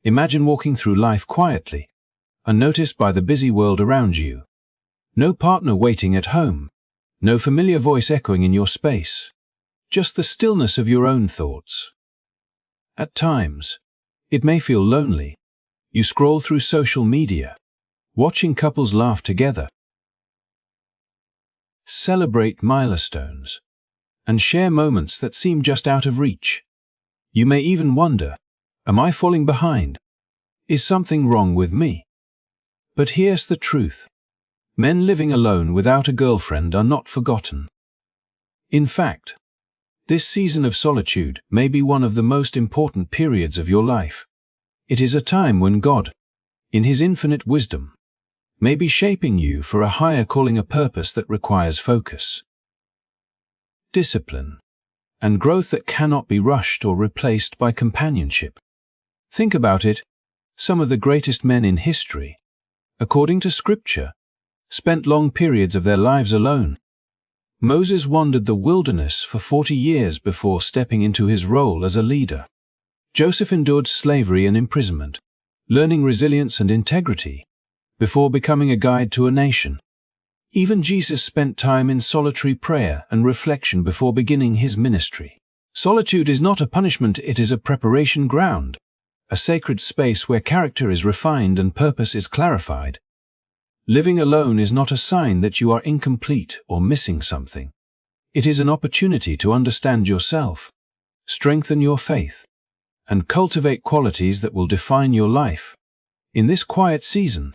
Imagine walking through life quietly, unnoticed by the busy world around you. No partner waiting at home, no familiar voice echoing in your space, just the stillness of your own thoughts. At times, it may feel lonely. You scroll through social media, watching couples laugh together, celebrate milestones, and share moments that seem just out of reach. You may even wonder, am I falling behind? Is something wrong with me? But here's the truth. Men living alone without a girlfriend are not forgotten. In fact, this season of solitude may be one of the most important periods of your life. It is a time when God, in His infinite wisdom, may be shaping you for a higher calling, a purpose that requires focus, discipline, and growth that cannot be rushed or replaced by companionship. Think about it. Some of the greatest men in history, according to Scripture, spent long periods of their lives alone. Moses wandered the wilderness for 40 years before stepping into his role as a leader. Joseph endured slavery and imprisonment, learning resilience and integrity before becoming a guide to a nation. Even Jesus spent time in solitary prayer and reflection before beginning his ministry. Solitude is not a punishment, it is a preparation ground, a sacred space where character is refined and purpose is clarified. Living alone is not a sign that you are incomplete or missing something. It is an opportunity to understand yourself, strengthen your faith, and cultivate qualities that will define your life. In this quiet season,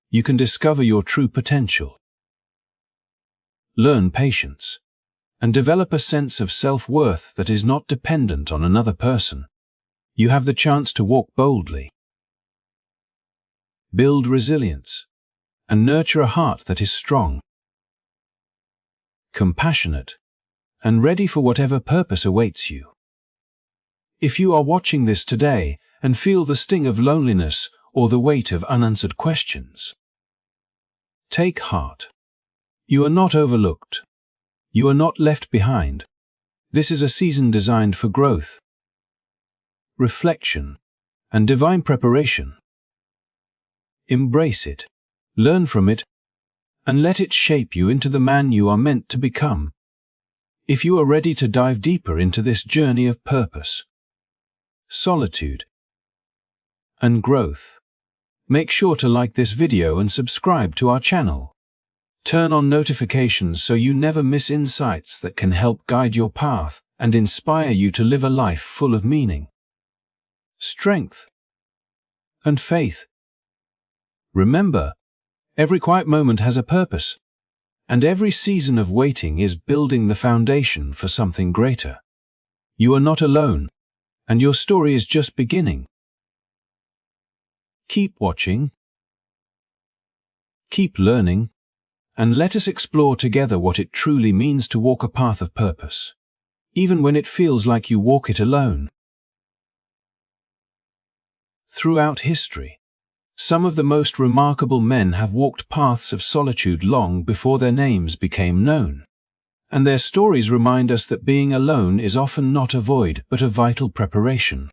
you can discover your true potential, learn patience, and develop a sense of self-worth that is not dependent on another person. You have the chance to walk boldly, build resilience, and nurture a heart that is strong, compassionate, and ready for whatever purpose awaits you. If you are watching this today and feel the sting of loneliness or the weight of unanswered questions, take heart. You are not overlooked. You are not left behind. This is a season designed for growth, reflection, and divine preparation. Embrace it, learn from it, and let it shape you into the man you are meant to become. If you are ready to dive deeper into this journey of purpose, solitude, and growth, make sure to like this video and subscribe to our channel. Turn on notifications so you never miss insights that can help guide your path and inspire you to live a life full of meaning, strength, and faith. Remember, every quiet moment has a purpose, and every season of waiting is building the foundation for something greater. You are not alone, and your story is just beginning. Keep watching, keep learning, and let us explore together what it truly means to walk a path of purpose, even when it feels like you walk it alone. Throughout history, some of the most remarkable men have walked paths of solitude long before their names became known, and their stories remind us that being alone is often not a void but a vital preparation.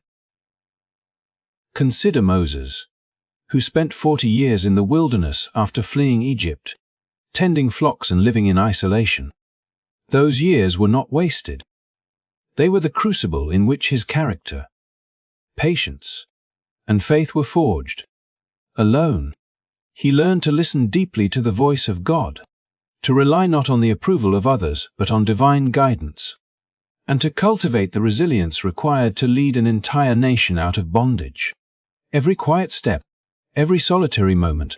Consider Moses, who spent 40 years in the wilderness after fleeing Egypt, tending flocks and living in isolation. Those years were not wasted. They were the crucible in which his character, patience, and faith were forged. Alone, he learned to listen deeply to the voice of God, to rely not on the approval of others but on divine guidance, and to cultivate the resilience required to lead an entire nation out of bondage. Every quiet step, every solitary moment,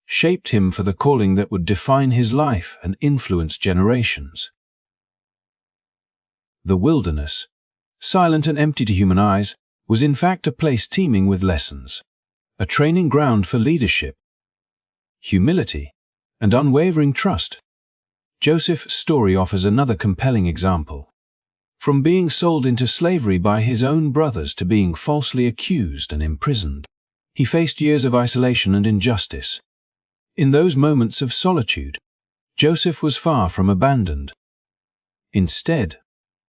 shaped him for the calling that would define his life and influence generations. The wilderness, silent and empty to human eyes, was in fact a place teeming with lessons, a training ground for leadership, humility, and unwavering trust. Joseph's story offers another compelling example. From being sold into slavery by his own brothers to being falsely accused and imprisoned, he faced years of isolation and injustice. In those moments of solitude, Joseph was far from abandoned. Instead,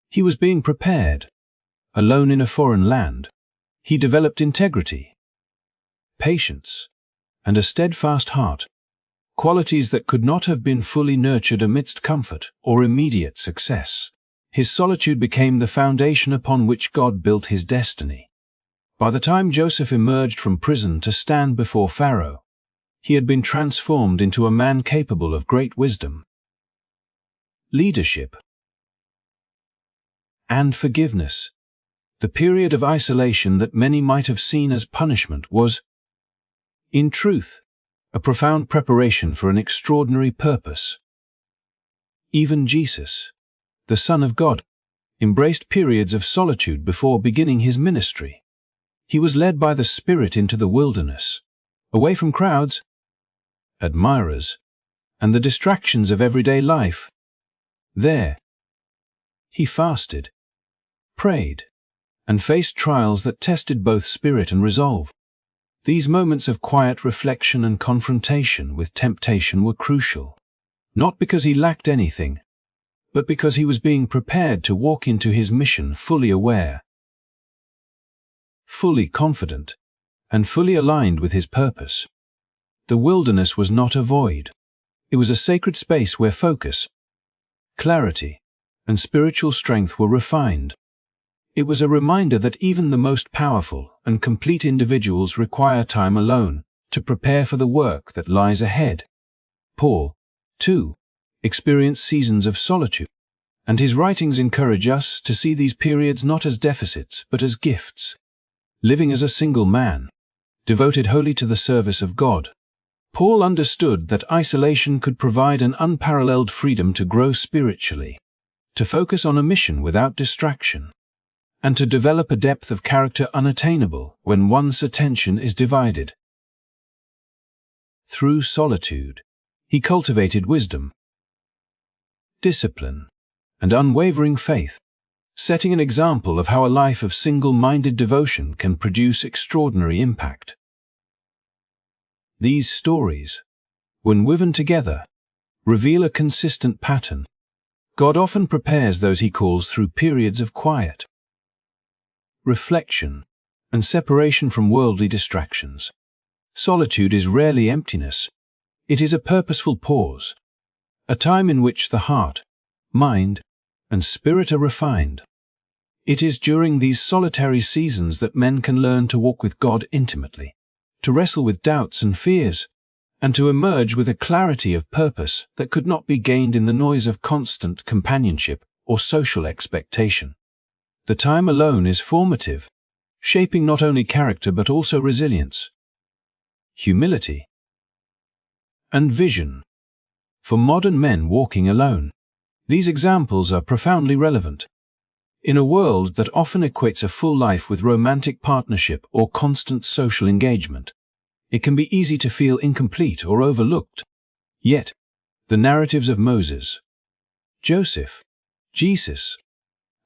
he was being prepared. Alone in a foreign land, he developed integrity, patience, and a steadfast heart, qualities that could not have been fully nurtured amidst comfort or immediate success. His solitude became the foundation upon which God built his destiny. By the time Joseph emerged from prison to stand before Pharaoh, he had been transformed into a man capable of great wisdom, leadership, and forgiveness. The period of isolation that many might have seen as punishment was, in truth, a profound preparation for an extraordinary purpose. Even Jesus, the Son of God, embraced periods of solitude before beginning his ministry. He was led by the Spirit into the wilderness, away from crowds, admirers, and the distractions of everyday life. There, he fasted, prayed, and faced trials that tested both spirit and resolve. These moments of quiet reflection and confrontation with temptation were crucial, not because he lacked anything, but because he was being prepared to walk into his mission fully aware, fully confident, and fully aligned with his purpose. The wilderness was not a void. It was a sacred space where focus, clarity, and spiritual strength were refined. It was a reminder that even the most powerful and complete individuals require time alone to prepare for the work that lies ahead. Paul, too, experienced seasons of solitude, and his writings encourage us to see these periods not as deficits but as gifts. Living as a single man, devoted wholly to the service of God, Paul understood that isolation could provide an unparalleled freedom to grow spiritually, to focus on a mission without distraction, and to develop a depth of character unattainable when one's attention is divided. Through solitude, he cultivated wisdom, discipline, and unwavering faith, setting an example of how a life of single-minded devotion can produce extraordinary impact. These stories, when woven together, reveal a consistent pattern. God often prepares those he calls through periods of quiet, reflection, and separation from worldly distractions. Solitude is rarely emptiness. It is a purposeful pause, a time in which the heart, mind, and spirit are refined. It is during these solitary seasons that men can learn to walk with God intimately, to wrestle with doubts and fears, and to emerge with a clarity of purpose that could not be gained in the noise of constant companionship or social expectation. The time alone is formative, shaping not only character but also resilience, humility, and vision. For modern men walking alone, these examples are profoundly relevant. In a world that often equates a full life with romantic partnership or constant social engagement, it can be easy to feel incomplete or overlooked. Yet, the narratives of Moses, Joseph, Jesus,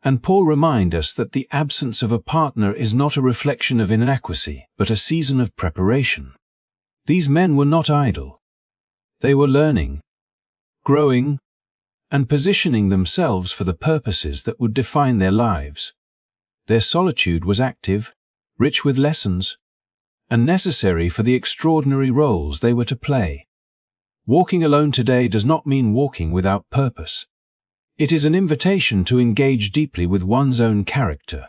and Paul remind us that the absence of a partner is not a reflection of inadequacy, but a season of preparation. These men were not idle. They were learning, growing, and positioning themselves for the purposes that would define their lives. Their solitude was active, rich with lessons, and necessary for the extraordinary roles they were to play. Walking alone today does not mean walking without purpose. It is an invitation to engage deeply with one's own character,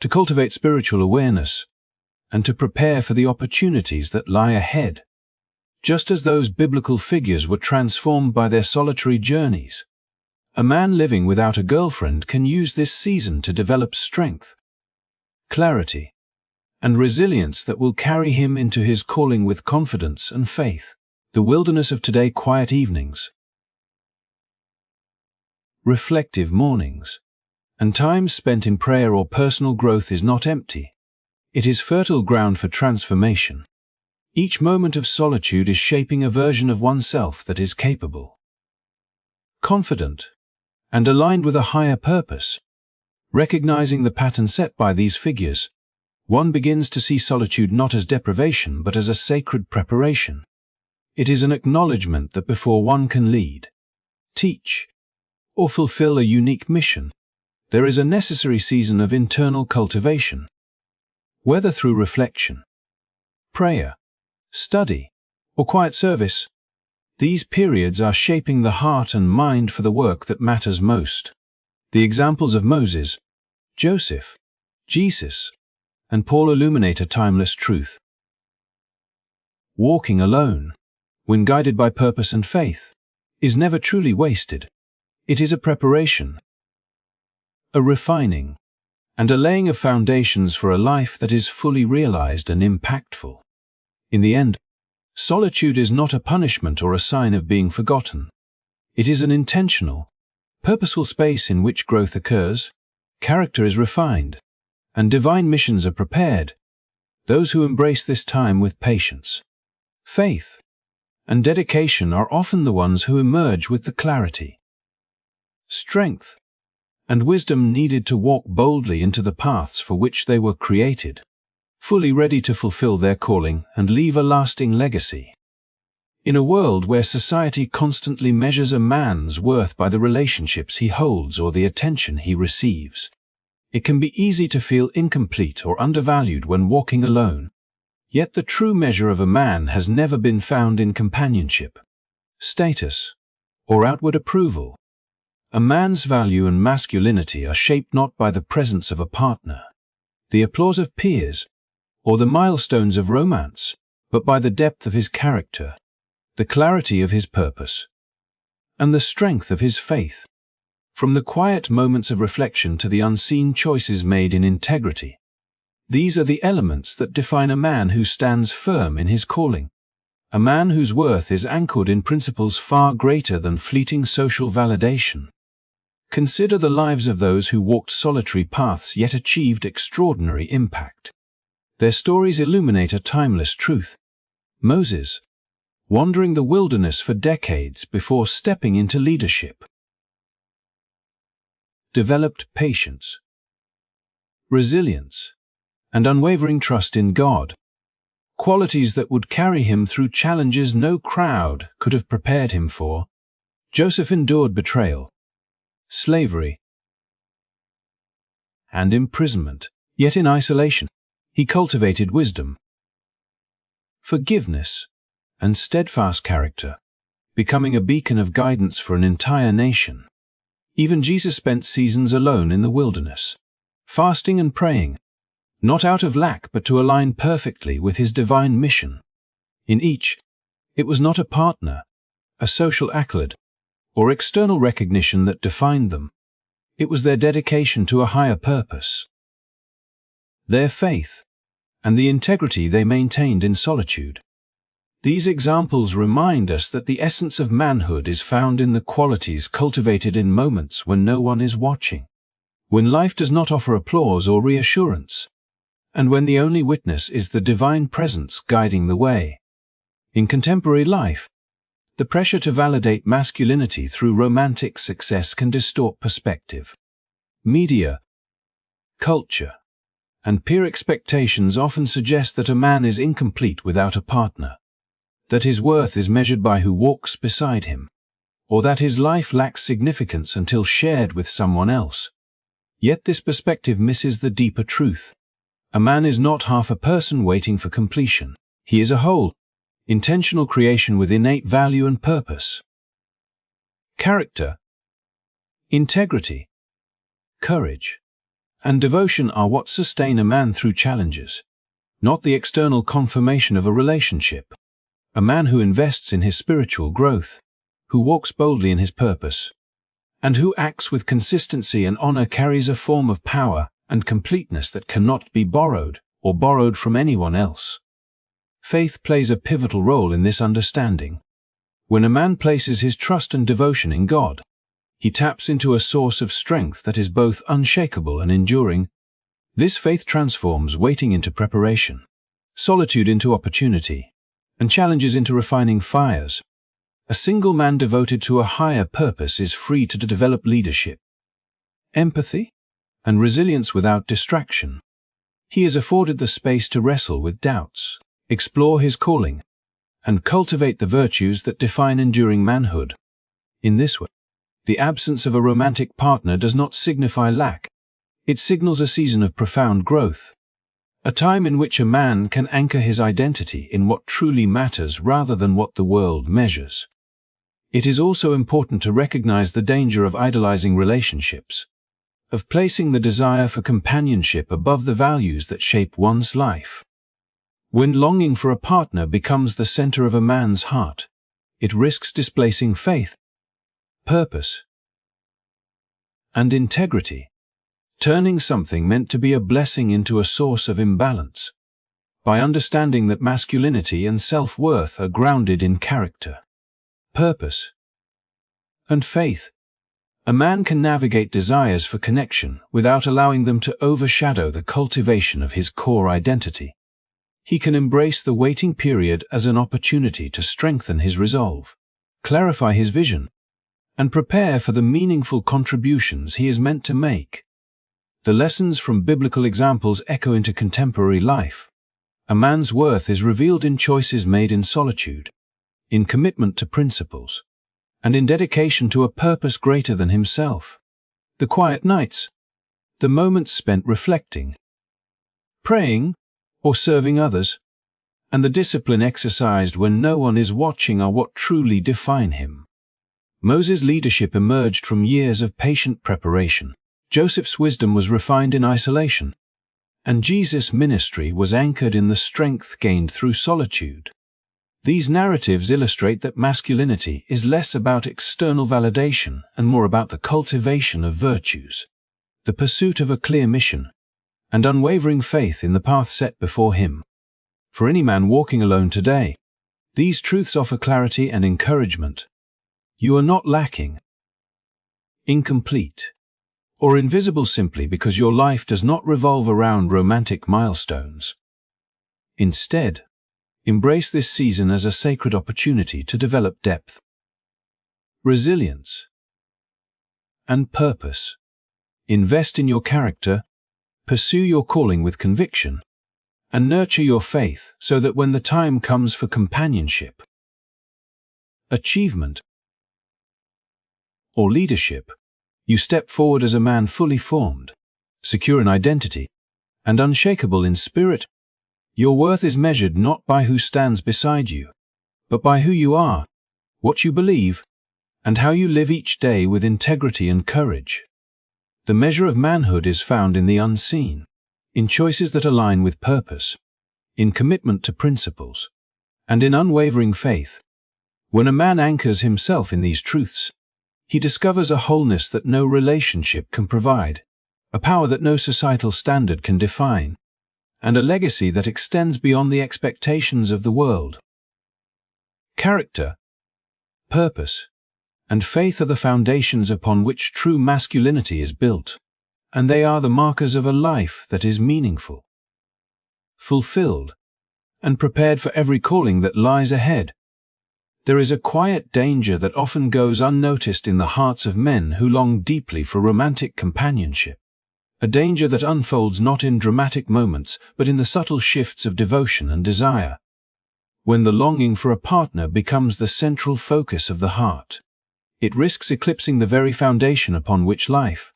to cultivate spiritual awareness, and to prepare for the opportunities that lie ahead. Just as those biblical figures were transformed by their solitary journeys, a man living without a girlfriend can use this season to develop strength, clarity, and resilience that will carry him into his calling with confidence and faith. The wilderness of today, quiet evenings, reflective mornings, and times spent in prayer or personal growth is not empty. It is fertile ground for transformation. Each moment of solitude is shaping a version of oneself that is capable, confident, and aligned with a higher purpose. Recognizing the pattern set by these figures, one begins to see solitude not as deprivation but as a sacred preparation. It is an acknowledgement that before one can lead, teach, or fulfill a unique mission, there is a necessary season of internal cultivation. Whether through reflection, prayer, study, or quiet service. These periods are shaping the heart and mind for the work that matters most. The examples of Moses, Joseph, Jesus, and Paul illuminate a timeless truth. Walking alone, when guided by purpose and faith, is never truly wasted. It is a preparation, a refining, and a laying of foundations for a life that is fully realized and impactful. In the end, solitude is not a punishment or a sign of being forgotten. It is an intentional, purposeful space in which growth occurs, character is refined, and divine missions are prepared. Those who embrace this time with patience, faith, and dedication are often the ones who emerge with the clarity, strength, and wisdom needed to walk boldly into the paths for which they were created, fully ready to fulfill their calling and leave a lasting legacy. In a world where society constantly measures a man's worth by the relationships he holds or the attention he receives, it can be easy to feel incomplete or undervalued when walking alone. Yet the true measure of a man has never been found in companionship, status, or outward approval. A man's value and masculinity are shaped not by the presence of a partner, the applause of peers, or the milestones of romance, but by the depth of his character, the clarity of his purpose, and the strength of his faith. From the quiet moments of reflection to the unseen choices made in integrity, these are the elements that define a man who stands firm in his calling, a man whose worth is anchored in principles far greater than fleeting social validation. Consider the lives of those who walked solitary paths yet achieved extraordinary impact. Their stories illuminate a timeless truth. Moses, wandering the wilderness for decades before stepping into leadership, developed patience, resilience, and unwavering trust in God, qualities that would carry him through challenges no crowd could have prepared him for. Joseph endured betrayal, slavery, and imprisonment, yet in isolation, he cultivated wisdom, forgiveness, and steadfast character, becoming a beacon of guidance for an entire nation. Even Jesus spent seasons alone in the wilderness, fasting and praying, not out of lack but to align perfectly with his divine mission. In each, it was not a partner, a social accolade, or external recognition that defined them. It was their dedication to a higher purpose, their faith, and the integrity they maintained in solitude. These examples remind us that the essence of manhood is found in the qualities cultivated in moments when no one is watching, when life does not offer applause or reassurance, and when the only witness is the divine presence guiding the way. In contemporary life, the pressure to validate masculinity through romantic success can distort perspective. Media, culture, and peer expectations often suggest that a man is incomplete without a partner, that his worth is measured by who walks beside him, or that his life lacks significance until shared with someone else. Yet this perspective misses the deeper truth. A man is not half a person waiting for completion. He is a whole, intentional creation with innate value and purpose. Character, integrity, courage, and devotion are what sustain a man through challenges, not the external confirmation of a relationship. A man who invests in his spiritual growth, who walks boldly in his purpose, and who acts with consistency and honor carries a form of power and completeness that cannot be borrowed or borrowed from anyone else. Faith plays a pivotal role in this understanding. When a man places his trust and devotion in God, he taps into a source of strength that is both unshakable and enduring. This faith transforms waiting into preparation, solitude into opportunity, and challenges into refining fires. A single man devoted to a higher purpose is free to develop leadership, empathy, and resilience without distraction. He is afforded the space to wrestle with doubts, explore his calling, and cultivate the virtues that define enduring manhood. In this way, the absence of a romantic partner does not signify lack. It signals a season of profound growth, a time in which a man can anchor his identity in what truly matters rather than what the world measures. It is also important to recognize the danger of idolizing relationships, of placing the desire for companionship above the values that shape one's life. When longing for a partner becomes the center of a man's heart, it risks displacing faith, purpose, and integrity, turning something meant to be a blessing into a source of imbalance. By understanding that masculinity and self-worth are grounded in character, purpose, and faith, a man can navigate desires for connection without allowing them to overshadow the cultivation of his core identity. He can embrace the waiting period as an opportunity to strengthen his resolve, clarify his vision, and prepare for the meaningful contributions he is meant to make. The lessons from biblical examples echo into contemporary life. A man's worth is revealed in choices made in solitude, in commitment to principles, and in dedication to a purpose greater than himself. The quiet nights, the moments spent reflecting, praying, or serving others, and the discipline exercised when no one is watching are what truly define him. Moses' leadership emerged from years of patient preparation. Joseph's wisdom was refined in isolation, and Jesus' ministry was anchored in the strength gained through solitude. These narratives illustrate that masculinity is less about external validation and more about the cultivation of virtues, the pursuit of a clear mission, and unwavering faith in the path set before him. For any man walking alone today, these truths offer clarity and encouragement. You are not lacking, incomplete, or invisible simply because your life does not revolve around romantic milestones. Instead, embrace this season as a sacred opportunity to develop depth, resilience, and purpose. Invest in your character, pursue your calling with conviction, and nurture your faith so that when the time comes for companionship, achievement, or leadership, you step forward as a man fully formed, secure in identity, and unshakable in spirit. Your worth is measured not by who stands beside you, but by who you are, what you believe, and how you live each day with integrity and courage. The measure of manhood is found in the unseen, in choices that align with purpose, in commitment to principles, and in unwavering faith. When a man anchors himself in these truths, he discovers a wholeness that no relationship can provide, a power that no societal standard can define, and a legacy that extends beyond the expectations of the world. Character, purpose, and faith are the foundations upon which true masculinity is built, and they are the markers of a life that is meaningful, fulfilled, and prepared for every calling that lies ahead. There is a quiet danger that often goes unnoticed in the hearts of men who long deeply for romantic companionship, a danger that unfolds not in dramatic moments but in the subtle shifts of devotion and desire. When the longing for a partner becomes the central focus of the heart, it risks eclipsing the very foundation upon which life,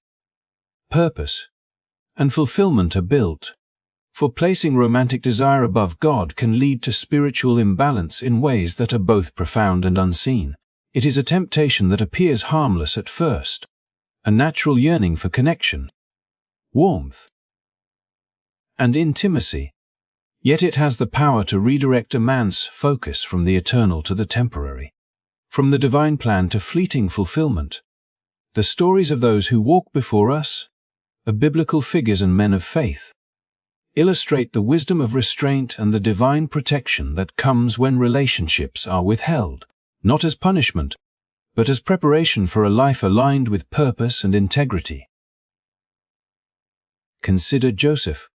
purpose, and fulfillment are built. For placing romantic desire above God can lead to spiritual imbalance in ways that are both profound and unseen. It is a temptation that appears harmless at first, a natural yearning for connection, warmth, and intimacy. Yet it has the power to redirect a man's focus from the eternal to the temporary, from the divine plan to fleeting fulfillment. The stories of those who walk before us, of biblical figures and men of faith, illustrate the wisdom of restraint and the divine protection that comes when relationships are withheld, not as punishment, but as preparation for a life aligned with purpose and integrity. Consider Joseph,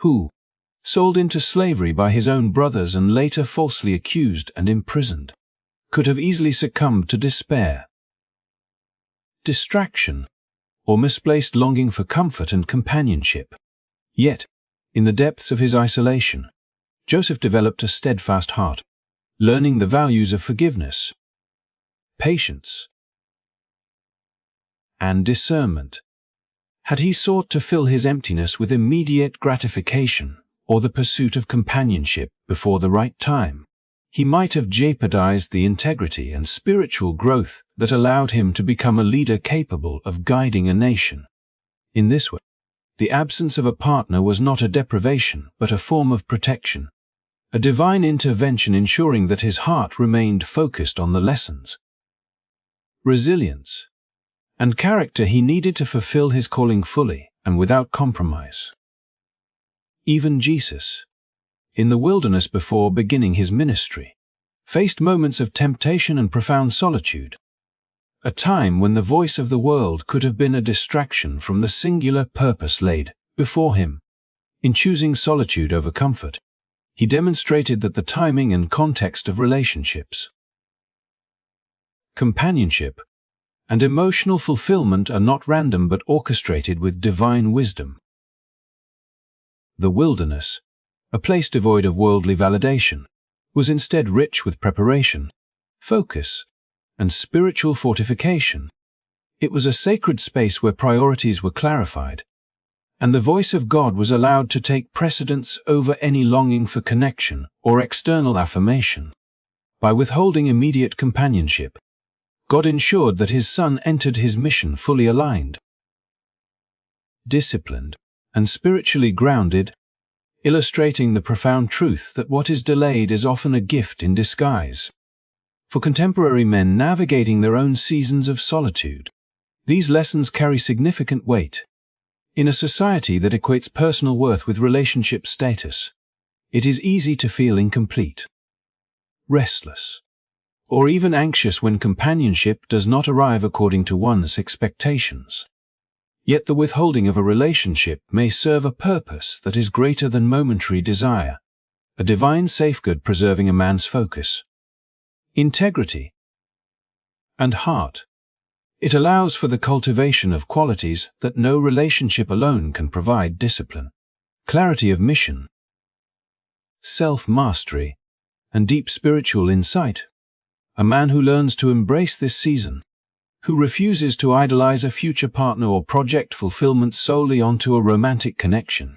who, sold into slavery by his own brothers and later falsely accused and imprisoned, could have easily succumbed to despair, distraction, or misplaced longing for comfort and companionship. Yet, in the depths of his isolation, Joseph developed a steadfast heart, learning the values of forgiveness, patience, and discernment. Had he sought to fill his emptiness with immediate gratification, or the pursuit of companionship before the right time, he might have jeopardized the integrity and spiritual growth that allowed him to become a leader capable of guiding a nation. In this way, the absence of a partner was not a deprivation but a form of protection, a divine intervention ensuring that his heart remained focused on the lessons, resilience, and character he needed to fulfill his calling fully and without compromise. Even Jesus, in the wilderness before beginning his ministry, faced moments of temptation and profound solitude, a time when the voice of the world could have been a distraction from the singular purpose laid before him. In choosing solitude over comfort, he demonstrated that the timing and context of relationships, companionship, and emotional fulfillment are not random but orchestrated with divine wisdom. The wilderness, a place devoid of worldly validation, was instead rich with preparation, focus, and spiritual fortification. It was a sacred space where priorities were clarified, and the voice of God was allowed to take precedence over any longing for connection or external affirmation. By withholding immediate companionship, God ensured that his Son entered his mission fully aligned, disciplined, and spiritually grounded, illustrating the profound truth that what is delayed is often a gift in disguise. For contemporary men navigating their own seasons of solitude, these lessons carry significant weight. In a society that equates personal worth with relationship status, it is easy to feel incomplete, restless, or even anxious when companionship does not arrive according to one's expectations. Yet the withholding of a relationship may serve a purpose that is greater than momentary desire, a divine safeguard preserving a man's focus, integrity, and heart. It allows for the cultivation of qualities that no relationship alone can provide: discipline, clarity of mission, self-mastery, and deep spiritual insight. A man who learns to embrace this season, who refuses to idolize a future partner or project fulfillment solely onto a romantic connection,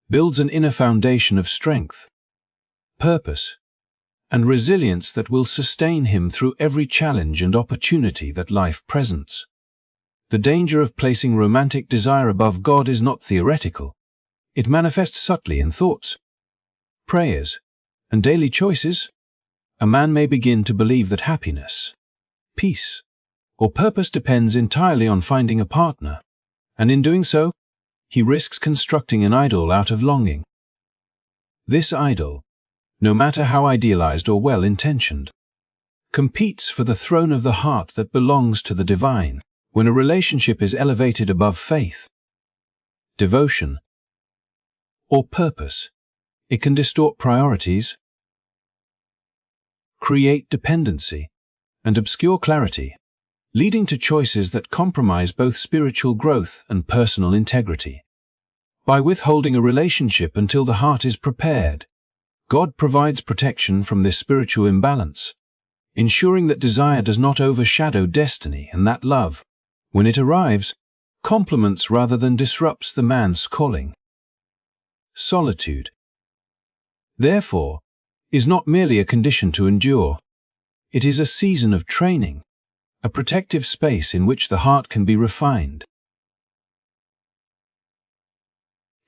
builds an inner foundation of strength, purpose, and resilience that will sustain him through every challenge and opportunity that life presents. The danger of placing romantic desire above God is not theoretical. It manifests subtly in thoughts, prayers, and daily choices. A man may begin to believe that happiness, peace, or purpose depends entirely on finding a partner, and in doing so, he risks constructing an idol out of longing. This idol, no matter how idealized or well-intentioned, competes for the throne of the heart that belongs to the divine. When a relationship is elevated above faith, devotion, or purpose, it can distort priorities, create dependency, and obscure clarity, leading to choices that compromise both spiritual growth and personal integrity. By withholding a relationship until the heart is prepared, God provides protection from this spiritual imbalance, ensuring that desire does not overshadow destiny and that love, when it arrives, complements rather than disrupts the man's calling. Solitude, therefore, is not merely a condition to endure. It is a season of training, a protective space in which the heart can be refined,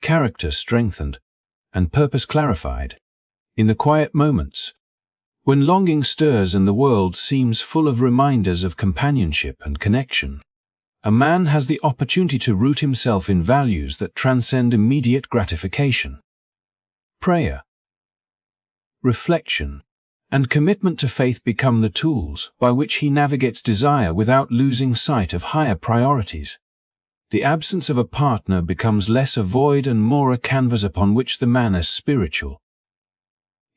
character strengthened, and purpose clarified. In the quiet moments, when longing stirs and the world seems full of reminders of companionship and connection, a man has the opportunity to root himself in values that transcend immediate gratification. Prayer, reflection, and commitment to faith become the tools by which he navigates desire without losing sight of higher priorities. The absence of a partner becomes less a void and more a canvas upon which the man's spiritual,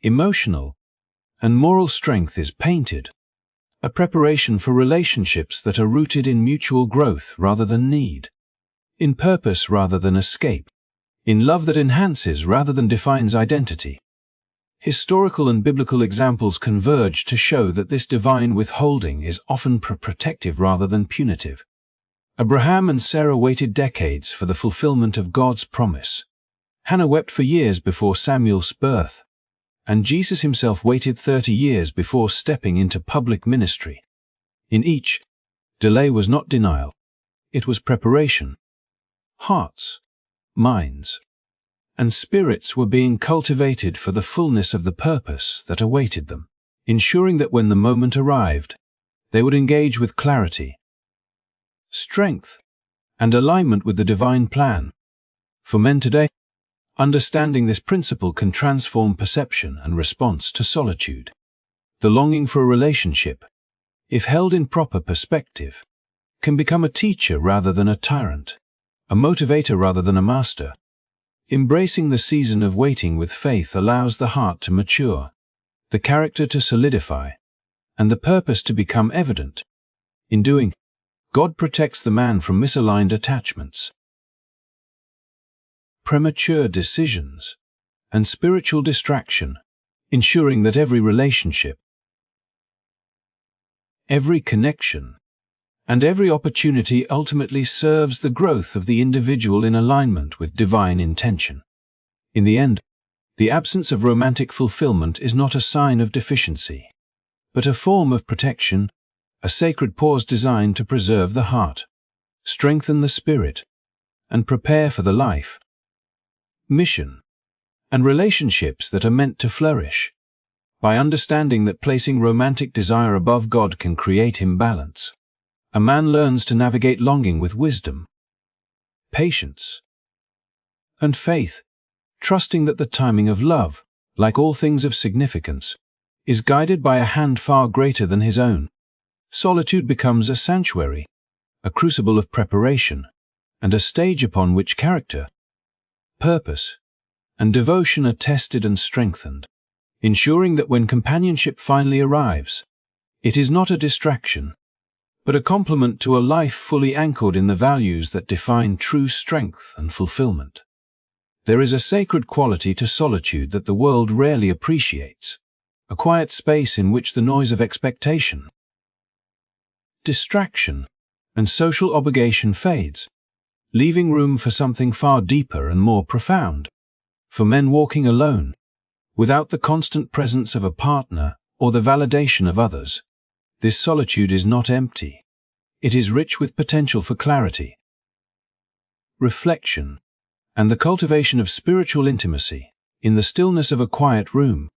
emotional, and moral strength is painted, a preparation for relationships that are rooted in mutual growth rather than need, in purpose rather than escape, in love that enhances rather than defines identity. Historical and biblical examples converge to show that this divine withholding is often protective rather than punitive. Abraham and Sarah waited decades for the fulfillment of God's promise, Hannah wept for years before Samuel's birth, and Jesus himself waited 30 years before stepping into public ministry. In each, delay was not denial, it was preparation. Hearts, minds, and spirits were being cultivated for the fullness of the purpose that awaited them, ensuring that when the moment arrived, they would engage with clarity, strength, and alignment with the divine plan. For men today, understanding this principle can transform perception and response to solitude. The longing for a relationship, if held in proper perspective, can become a teacher rather than a tyrant, a motivator rather than a master. Embracing the season of waiting with faith allows the heart to mature, the character to solidify, and the purpose to become evident. In doing, God protects the man from misaligned attachments, premature decisions, and spiritual distraction, ensuring that every relationship, every connection, and every opportunity ultimately serves the growth of the individual in alignment with divine intention. In the end, the absence of romantic fulfillment is not a sign of deficiency, but a form of protection, a sacred pause designed to preserve the heart, strengthen the spirit, and prepare for the life, mission, and relationships that are meant to flourish. By understanding that placing romantic desire above God can create imbalance, a man learns to navigate longing with wisdom, patience, and faith, trusting that the timing of love, like all things of significance, is guided by a hand far greater than his own. Solitude becomes a sanctuary, a crucible of preparation, and a stage upon which character, purpose, and devotion are tested and strengthened, ensuring that when companionship finally arrives, it is not a distraction, but a complement to a life fully anchored in the values that define true strength and fulfillment. There is a sacred quality to solitude that the world rarely appreciates, a quiet space in which the noise of expectation, distraction, and social obligation fades, leaving room for something far deeper and more profound. For men walking alone, without the constant presence of a partner or the validation of others, this solitude is not empty. It is rich with potential for clarity, reflection, and the cultivation of spiritual intimacy. In the stillness of a quiet room,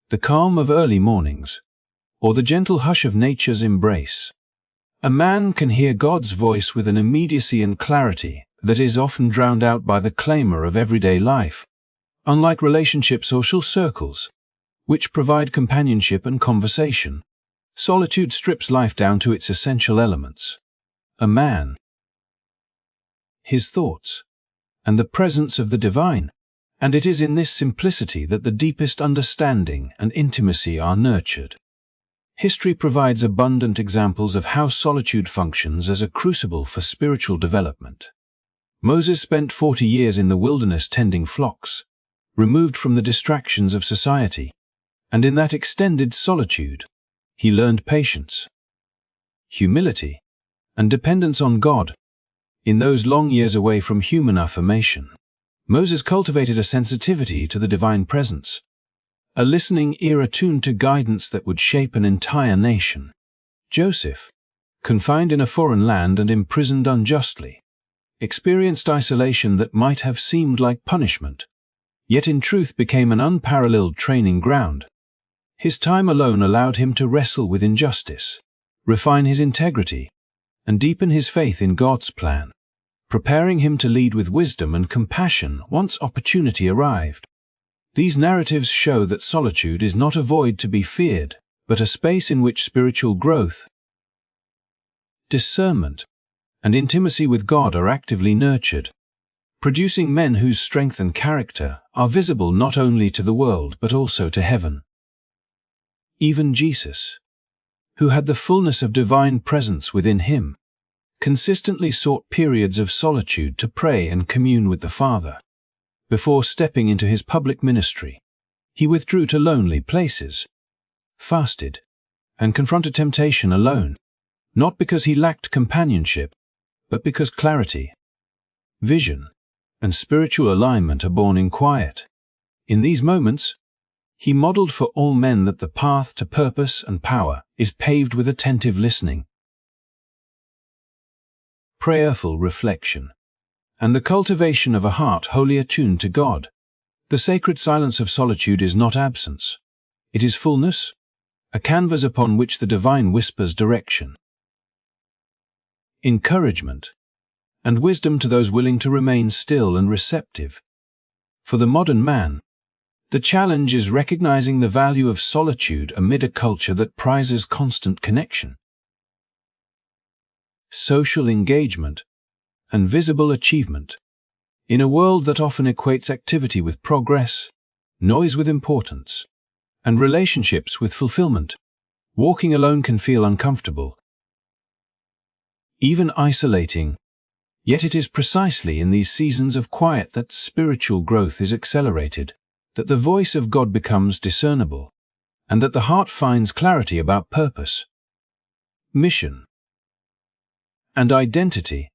the calm of early mornings, or the gentle hush of nature's embrace, a man can hear God's voice with an immediacy and clarity that is often drowned out by the clamor of everyday life. Unlike relationship social circles, which provide companionship and conversation, solitude strips life down to its essential elements: a man, his thoughts, and the presence of the divine. And it is in this simplicity that the deepest understanding and intimacy are nurtured. History provides abundant examples of how solitude functions as a crucible for spiritual development. Moses spent 40 years in the wilderness tending flocks, removed from the distractions of society, and in that extended solitude, he learned patience, humility, and dependence on God. In those long years away from human affirmation, Moses cultivated a sensitivity to the divine presence, a listening ear attuned to guidance that would shape an entire nation. Joseph, confined in a foreign land and imprisoned unjustly, experienced isolation that might have seemed like punishment, yet in truth became an unparalleled training ground. His time alone allowed him to wrestle with injustice, refine his integrity, and deepen his faith in God's plan, preparing him to lead with wisdom and compassion once opportunity arrived. These narratives show that solitude is not a void to be feared, but a space in which spiritual growth, discernment, and intimacy with God are actively nurtured, producing men whose strength and character are visible not only to the world but also to heaven. Even Jesus, who had the fullness of divine presence within him, consistently sought periods of solitude to pray and commune with the Father. Before stepping into his public ministry, he withdrew to lonely places, fasted, and confronted temptation alone, not because he lacked companionship, but because clarity, vision, and spiritual alignment are born in quiet. In these moments, he modeled for all men that the path to purpose and power is paved with attentive listening, prayerful reflection, and the cultivation of a heart wholly attuned to God. The sacred silence of solitude is not absence. It is fullness, a canvas upon which the divine whispers direction, encouragement, and wisdom to those willing to remain still and receptive. For the modern man, the challenge is recognizing the value of solitude amid a culture that prizes constant connection, social engagement, and visible achievement. In a world that often equates activity with progress, noise with importance, and relationships with fulfillment, walking alone can feel uncomfortable, even isolating. Yet it is precisely in these seasons of quiet that spiritual growth is accelerated, that the voice of God becomes discernible, and that the heart finds clarity about purpose, mission, and identity.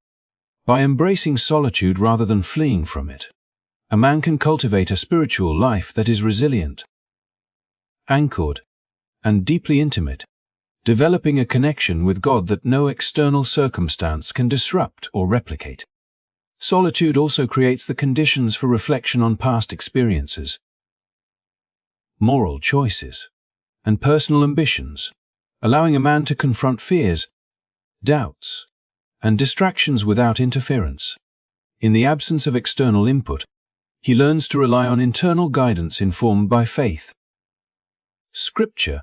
By embracing solitude rather than fleeing from it, a man can cultivate a spiritual life that is resilient, anchored, and deeply intimate, developing a connection with God that no external circumstance can disrupt or replicate. Solitude also creates the conditions for reflection on past experiences, moral choices, and personal ambitions, allowing a man to confront fears, doubts, and distractions without interference. In the absence of external input, he learns to rely on internal guidance informed by faith, Scripture,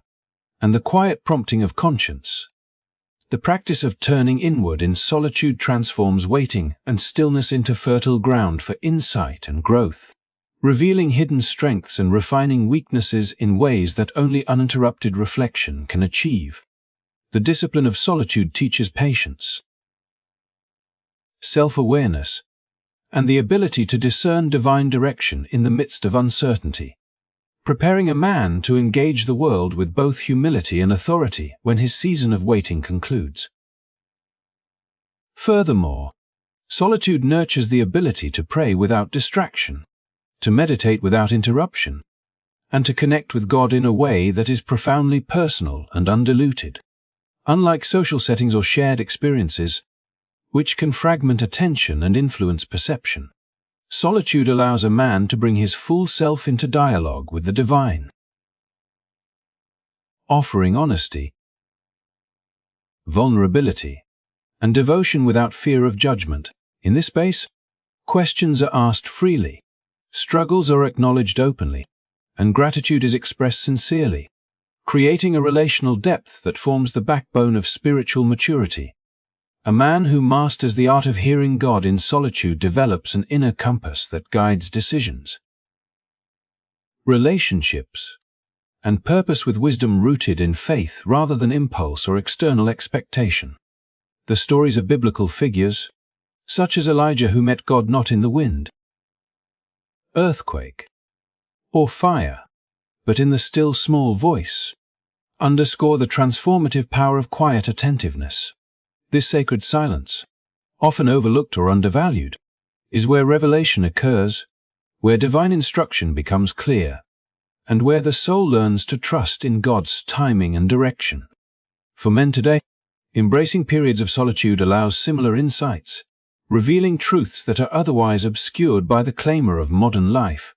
and the quiet prompting of conscience. The practice of turning inward in solitude transforms waiting and stillness into fertile ground for insight and growth, revealing hidden strengths and refining weaknesses in ways that only uninterrupted reflection can achieve. The discipline of solitude teaches patience, self-awareness, and the ability to discern divine direction in the midst of uncertainty, preparing a man to engage the world with both humility and authority when his season of waiting concludes. Furthermore, solitude nurtures the ability to pray without distraction, to meditate without interruption, and to connect with God in a way that is profoundly personal and undiluted. Unlike social settings or shared experiences, which can fragment attention and influence perception, solitude allows a man to bring his full self into dialogue with the divine, offering honesty, vulnerability, and devotion without fear of judgment. In this space, questions are asked freely, struggles are acknowledged openly, and gratitude is expressed sincerely, creating a relational depth that forms the backbone of spiritual maturity. A man who masters the art of hearing God in solitude develops an inner compass that guides decisions, relationships, and purpose with wisdom rooted in faith rather than impulse or external expectation. The stories of biblical figures, such as Elijah who met God not in the wind, earthquake, or fire, but in the still small voice, underscore the transformative power of quiet attentiveness. This sacred silence, often overlooked or undervalued, is where revelation occurs, where divine instruction becomes clear, and where the soul learns to trust in God's timing and direction. For men today, embracing periods of solitude allows similar insights, revealing truths that are otherwise obscured by the clamor of modern life.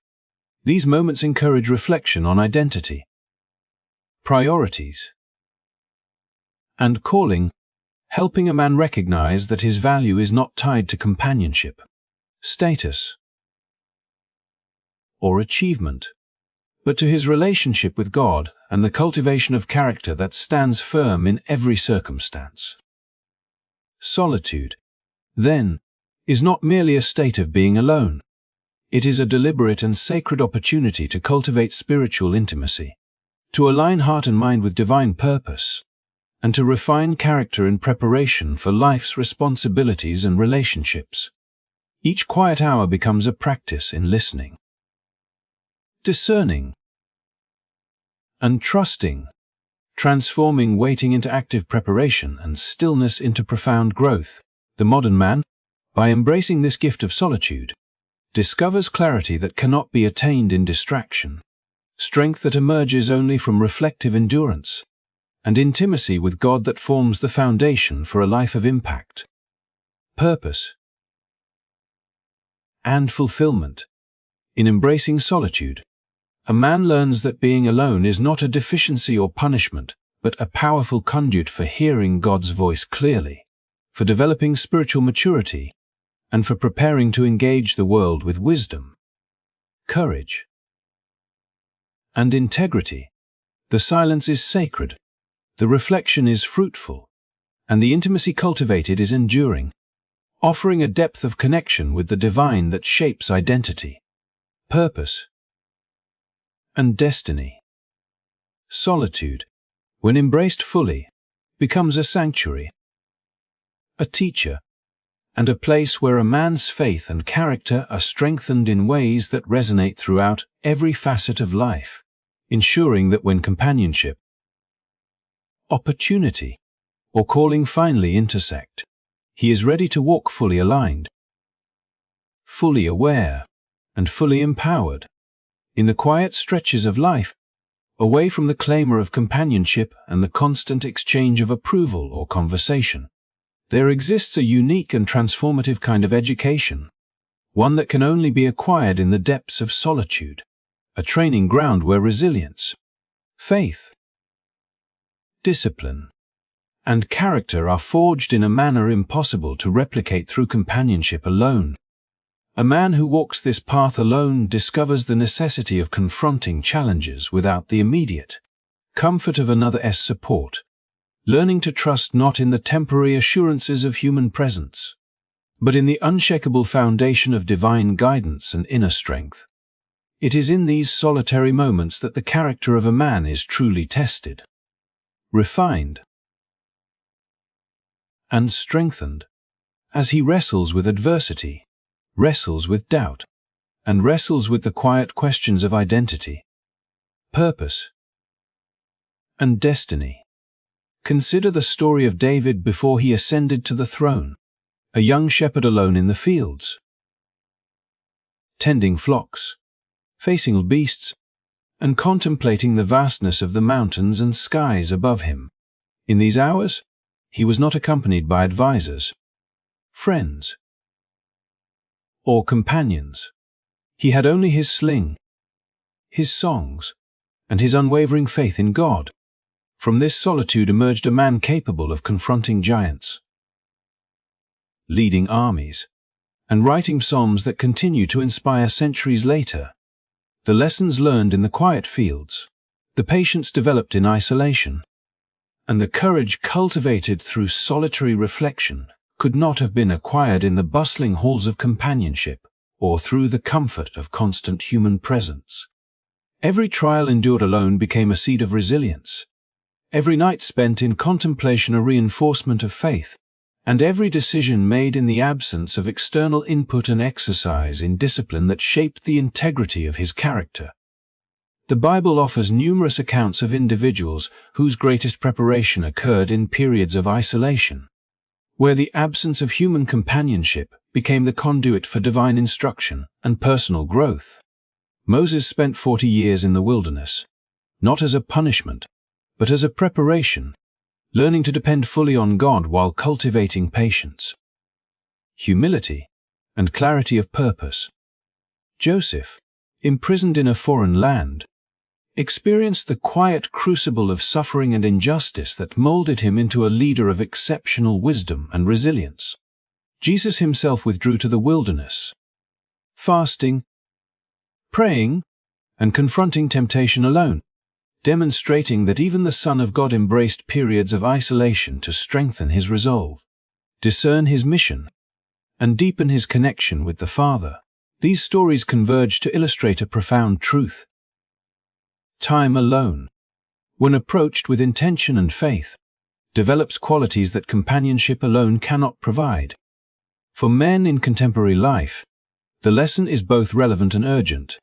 These moments encourage reflection on identity, priorities, and calling, helping a man recognize that his value is not tied to companionship, status, or achievement, but to his relationship with God and the cultivation of character that stands firm in every circumstance. Solitude, then, is not merely a state of being alone. It is a deliberate and sacred opportunity to cultivate spiritual intimacy, to align heart and mind with divine purpose, and to refine character in preparation for life's responsibilities and relationships. Each quiet hour becomes a practice in listening, discerning, and trusting, transforming waiting into active preparation and stillness into profound growth. The modern man, by embracing this gift of solitude, discovers clarity that cannot be attained in distraction, strength that emerges only from reflective endurance, and intimacy with God that forms the foundation for a life of impact, purpose, and fulfillment. In embracing solitude, a man learns that being alone is not a deficiency or punishment, but a powerful conduit for hearing God's voice clearly, for developing spiritual maturity, and for preparing to engage the world with wisdom, courage, and integrity. The silence is sacred, the reflection is fruitful, and the intimacy cultivated is enduring, offering a depth of connection with the divine that shapes identity, purpose, and destiny. Solitude, when embraced fully, becomes a sanctuary, a teacher, and a place where a man's faith and character are strengthened in ways that resonate throughout every facet of life, ensuring that when companionship, opportunity, or calling finally intersect, he is ready to walk fully aligned, fully aware, and fully empowered. In the quiet stretches of life, away from the clamor of companionship and the constant exchange of approval or conversation, there exists a unique and transformative kind of education, one that can only be acquired in the depths of solitude, a training ground where resilience, faith, discipline, and character are forged in a manner impossible to replicate through companionship alone. A man who walks this path alone discovers the necessity of confronting challenges without the immediate comfort of another's support, learning to trust not in the temporary assurances of human presence, but in the unshakable foundation of divine guidance and inner strength. It is in these solitary moments that the character of a man is truly tested, refined, and strengthened, as he wrestles with adversity, wrestles with doubt, and wrestles with the quiet questions of identity, purpose, and destiny. Consider the story of David before he ascended to the throne, a young shepherd alone in the fields, tending flocks, facing beasts, and contemplating the vastness of the mountains and skies above him. In these hours, he was not accompanied by advisors, friends, or companions. He had only his sling, his songs, and his unwavering faith in God. From this solitude emerged a man capable of confronting giants, leading armies, and writing psalms that continue to inspire centuries later. The lessons learned in the quiet fields, the patience developed in isolation, and the courage cultivated through solitary reflection could not have been acquired in the bustling halls of companionship or through the comfort of constant human presence. Every trial endured alone became a seed of resilience, every night spent in contemplation a reinforcement of faith, and every decision made in the absence of external input and exercise in discipline that shaped the integrity of his character. The Bible offers numerous accounts of individuals whose greatest preparation occurred in periods of isolation, where the absence of human companionship became the conduit for divine instruction and personal growth. Moses spent 40 years in the wilderness, not as a punishment, but as a preparation, learning to depend fully on God while cultivating patience, humility, and clarity of purpose. Joseph, imprisoned in a foreign land, experienced the quiet crucible of suffering and injustice that molded him into a leader of exceptional wisdom and resilience. Jesus himself withdrew to the wilderness, fasting, praying, and confronting temptation alone, demonstrating that even the Son of God embraced periods of isolation to strengthen his resolve, discern his mission, and deepen his connection with the Father. These stories converge to illustrate a profound truth. Time alone, when approached with intention and faith, develops qualities that companionship alone cannot provide. For men in contemporary life, the lesson is both relevant and urgent.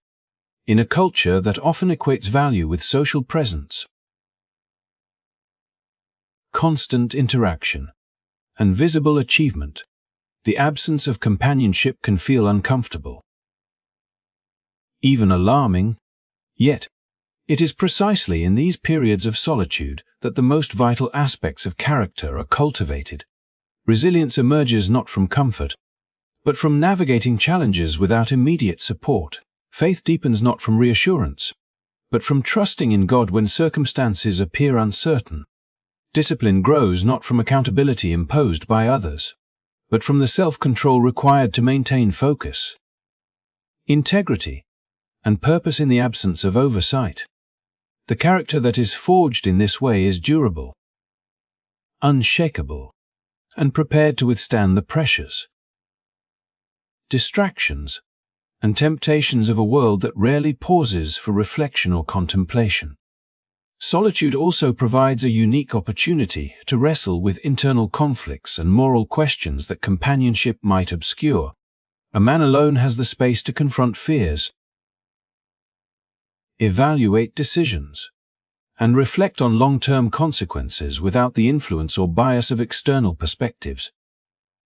In a culture that often equates value with social presence, constant interaction, and visible achievement, the absence of companionship can feel uncomfortable. even alarming. Yet, it is precisely in these periods of solitude that the most vital aspects of character are cultivated. Resilience emerges not from comfort, but from navigating challenges without immediate support. Faith deepens not from reassurance, but from trusting in God when circumstances appear uncertain. Discipline grows not from accountability imposed by others, but from the self-control required to maintain focus, integrity, and purpose in the absence of oversight. The character that is forged in this way is durable, unshakable, and prepared to withstand the pressures, distractions, and temptations of a world that rarely pauses for reflection or contemplation. Solitude also provides a unique opportunity to wrestle with internal conflicts and moral questions that companionship might obscure. A man alone has the space to confront fears, evaluate decisions, and reflect on long-term consequences without the influence or bias of external perspectives.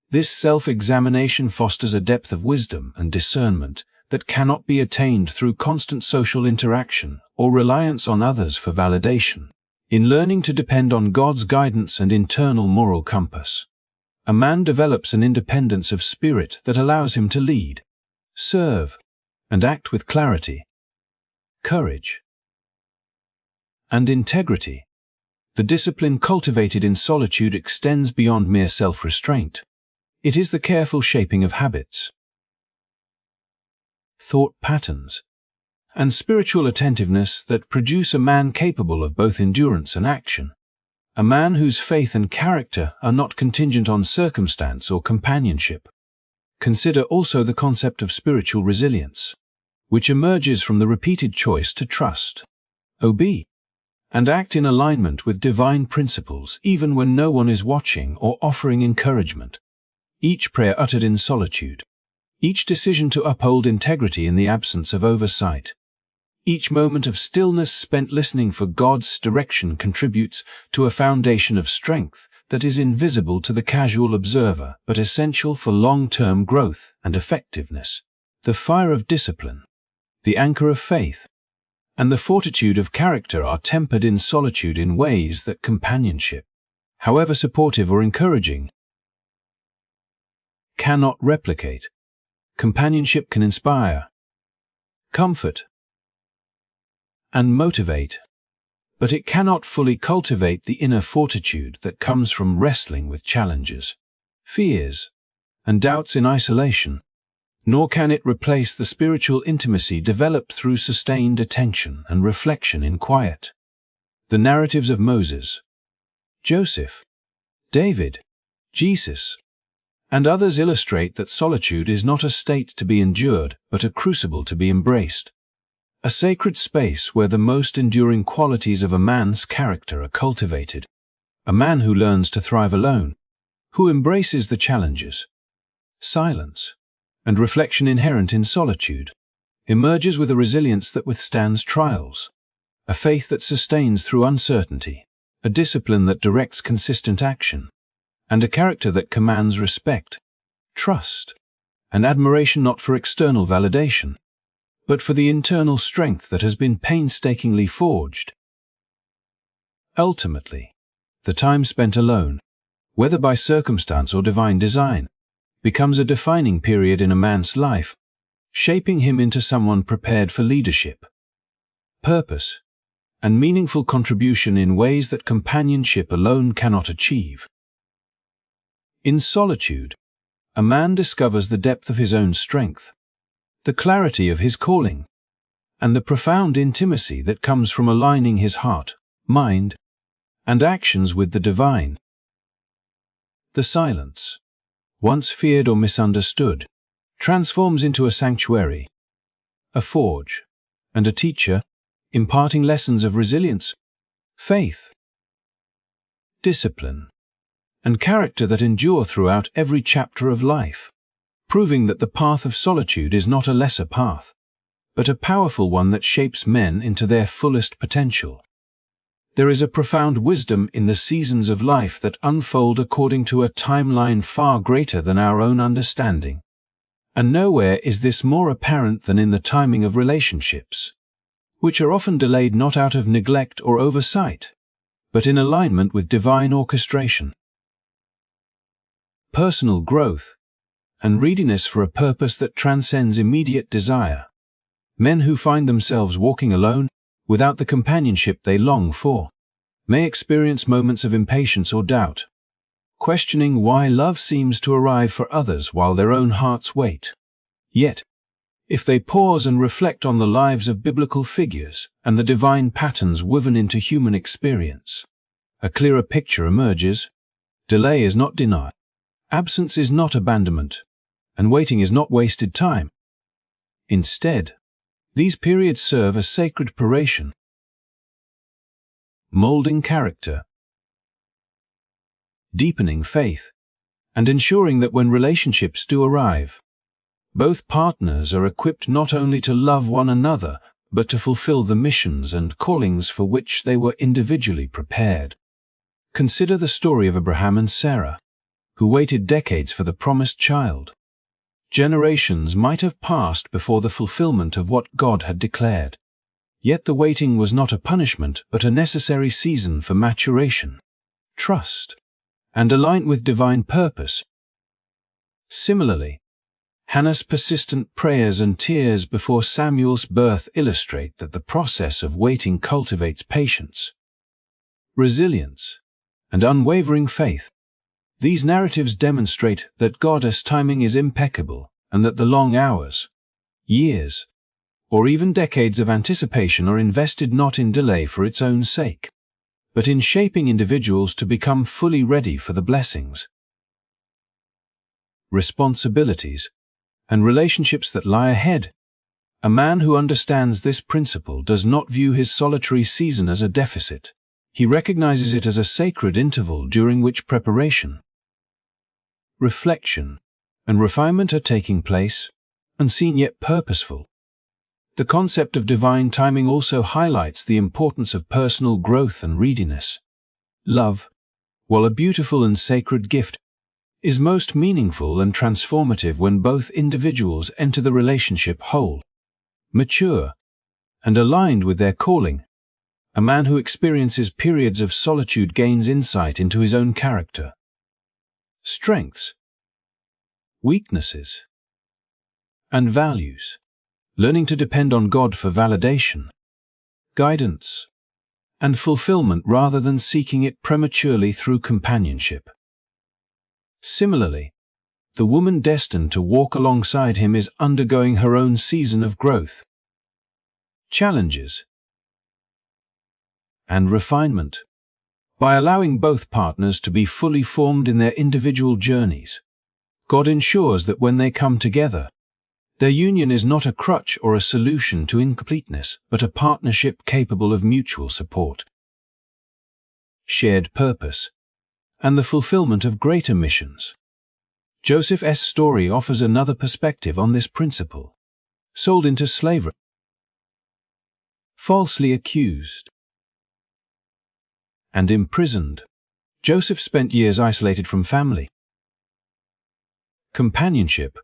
This self-examination fosters a depth of wisdom and discernment that cannot be attained through constant social interaction or reliance on others for validation. In learning to depend on God's guidance and internal moral compass, a man develops an independence of spirit that allows him to lead, serve, and act with clarity, courage, and integrity. The discipline cultivated in solitude extends beyond mere self-restraint. It is the careful shaping of habits, thought patterns, and spiritual attentiveness that produce a man capable of both endurance and action. A man whose faith and character are not contingent on circumstance or companionship. Consider also the concept of spiritual resilience, which emerges from the repeated choice to trust, obey, and act in alignment with divine principles even when no one is watching or offering encouragement. Each prayer uttered in solitude, each decision to uphold integrity in the absence of oversight, each moment of stillness spent listening for God's direction contributes to a foundation of strength that is invisible to the casual observer but essential for long-term growth and effectiveness. The fire of discipline, the anchor of faith, and the fortitude of character are tempered in solitude in ways that companionship, however supportive or encouraging, cannot replicate. Companionship can inspire, comfort, and motivate, but it cannot fully cultivate the inner fortitude that comes from wrestling with challenges, fears, and doubts in isolation. Nor can it replace the spiritual intimacy developed through sustained attention and reflection in quiet. The narratives of Moses, Joseph, David, Jesus, and others illustrate that solitude is not a state to be endured, but a crucible to be embraced. A sacred space where the most enduring qualities of a man's character are cultivated. A man who learns to thrive alone, who embraces the challenges, silence, and reflection inherent in solitude, emerges with a resilience that withstands trials, a faith that sustains through uncertainty, a discipline that directs consistent action, and a character that commands respect, trust, and admiration not for external validation, but for the internal strength that has been painstakingly forged. Ultimately, the time spent alone, whether by circumstance or divine design, becomes a defining period in a man's life, shaping him into someone prepared for leadership, purpose, and meaningful contribution in ways that companionship alone cannot achieve. In solitude, a man discovers the depth of his own strength, the clarity of his calling, and the profound intimacy that comes from aligning his heart, mind, and actions with the divine. The silence, once feared or misunderstood, transforms into a sanctuary, a forge, and a teacher, imparting lessons of resilience, faith, discipline, and character that endure throughout every chapter of life, proving that the path of solitude is not a lesser path, but a powerful one that shapes men into their fullest potential. There is a profound wisdom in the seasons of life that unfold according to a timeline far greater than our own understanding. And nowhere is this more apparent than in the timing of relationships, which are often delayed not out of neglect or oversight, but in alignment with divine orchestration. Personal growth and readiness for a purpose that transcends immediate desire. Men who find themselves walking alone, without the companionship they long for, may experience moments of impatience or doubt, questioning why love seems to arrive for others while their own hearts wait. Yet, if they pause and reflect on the lives of biblical figures and the divine patterns woven into human experience, a clearer picture emerges. Delay is not denial, absence is not abandonment, and waiting is not wasted time. Instead, these periods serve as sacred preparation, molding character, deepening faith, and ensuring that when relationships do arrive, both partners are equipped not only to love one another, but to fulfill the missions and callings for which they were individually prepared. Consider the story of Abraham and Sarah, who waited decades for the promised child. Generations might have passed before the fulfillment of what God had declared. Yet the waiting was not a punishment but a necessary season for maturation, trust, and alignment with divine purpose. Similarly, Hannah's persistent prayers and tears before Samuel's birth illustrate that the process of waiting cultivates patience, resilience, and unwavering faith. These narratives demonstrate that God's timing is impeccable and that the long hours, years, or even decades of anticipation are invested not in delay for its own sake, but in shaping individuals to become fully ready for the blessings, responsibilities, and relationships that lie ahead. A man who understands this principle does not view his solitary season as a deficit. He recognizes it as a sacred interval during which preparation, reflection, and refinement are taking place, unseen yet purposeful. The concept of divine timing also highlights the importance of personal growth and readiness. Love, while a beautiful and sacred gift, is most meaningful and transformative when both individuals enter the relationship whole, mature, and aligned with their calling. A man who experiences periods of solitude gains insight into his own character, strengths, weaknesses, and values, learning to depend on God for validation, guidance, and fulfillment rather than seeking it prematurely through companionship. Similarly, the woman destined to walk alongside him is undergoing her own season of growth, challenges, and refinement. By allowing both partners to be fully formed in their individual journeys, God ensures that when they come together, their union is not a crutch or a solution to incompleteness, but a partnership capable of mutual support, shared purpose, and the fulfillment of greater missions. Joseph's story offers another perspective on this principle. Sold into slavery, falsely accused, and imprisoned, Joseph spent years isolated from family, companionship,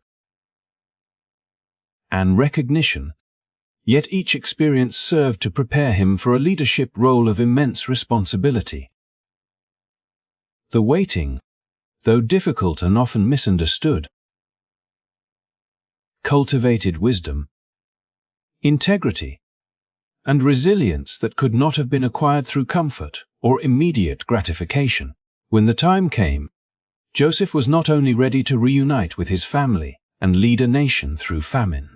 and recognition, yet each experience served to prepare him for a leadership role of immense responsibility. The waiting, though difficult and often misunderstood, cultivated wisdom, integrity, and resilience that could not have been acquired through comfort or immediate gratification. When the time came, Joseph was not only ready to reunite with his family and lead a nation through famine,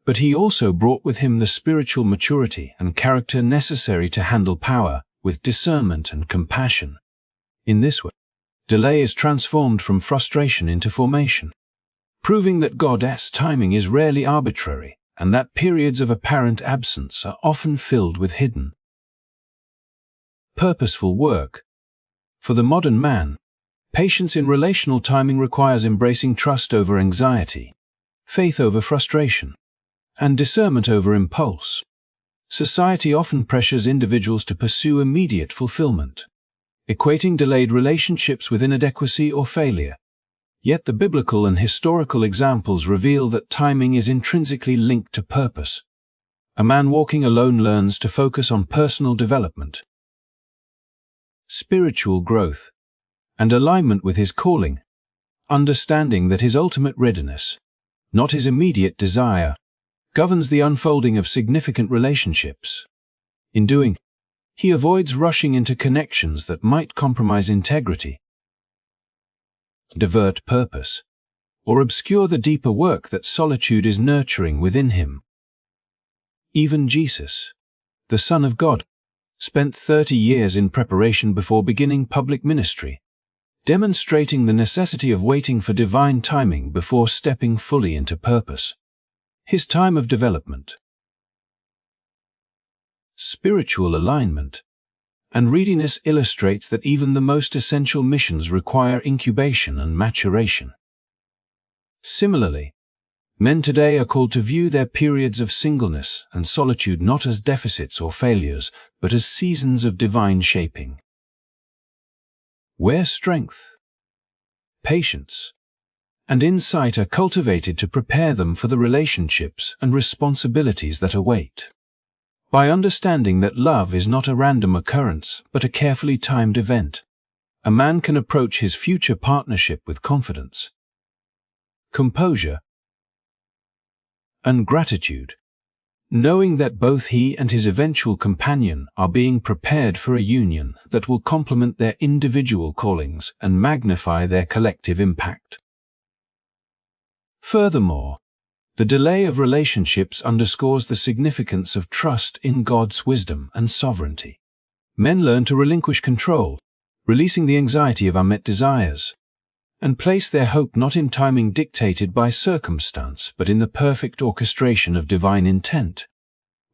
but he also brought with him the spiritual maturity and character necessary to handle power with discernment and compassion. In this way, delay is transformed from frustration into formation, proving that God's timing is rarely arbitrary and that periods of apparent absence are often filled with hidden, purposeful work. For the modern man, patience in relational timing requires embracing trust over anxiety, faith over frustration, and discernment over impulse. Society often pressures individuals to pursue immediate fulfillment, equating delayed relationships with inadequacy or failure. Yet the biblical and historical examples reveal that timing is intrinsically linked to purpose. A man walking alone learns to focus on personal development, spiritual growth, and alignment with his calling, understanding that his ultimate readiness, not his immediate desire, governs the unfolding of significant relationships. In doing, he avoids rushing into connections that might compromise integrity, divert purpose, or obscure the deeper work that solitude is nurturing within him. Even Jesus, the Son of God, spent 30 years in preparation before beginning public ministry, demonstrating the necessity of waiting for divine timing before stepping fully into purpose. His time of development, spiritual alignment, and readiness illustrates that even the most essential missions require incubation and maturation. Similarly, men today are called to view their periods of singleness and solitude not as deficits or failures, but as seasons of divine shaping, where strength, patience, and insight are cultivated to prepare them for the relationships and responsibilities that await. By understanding that love is not a random occurrence but a carefully timed event, a man can approach his future partnership with confidence, composure, and gratitude, knowing that both he and his eventual companion are being prepared for a union that will complement their individual callings and magnify their collective impact. Furthermore, the delay of relationships underscores the significance of trust in God's wisdom and sovereignty. Men learn to relinquish control, releasing the anxiety of unmet desires, and place their hope not in timing dictated by circumstance but in the perfect orchestration of divine intent.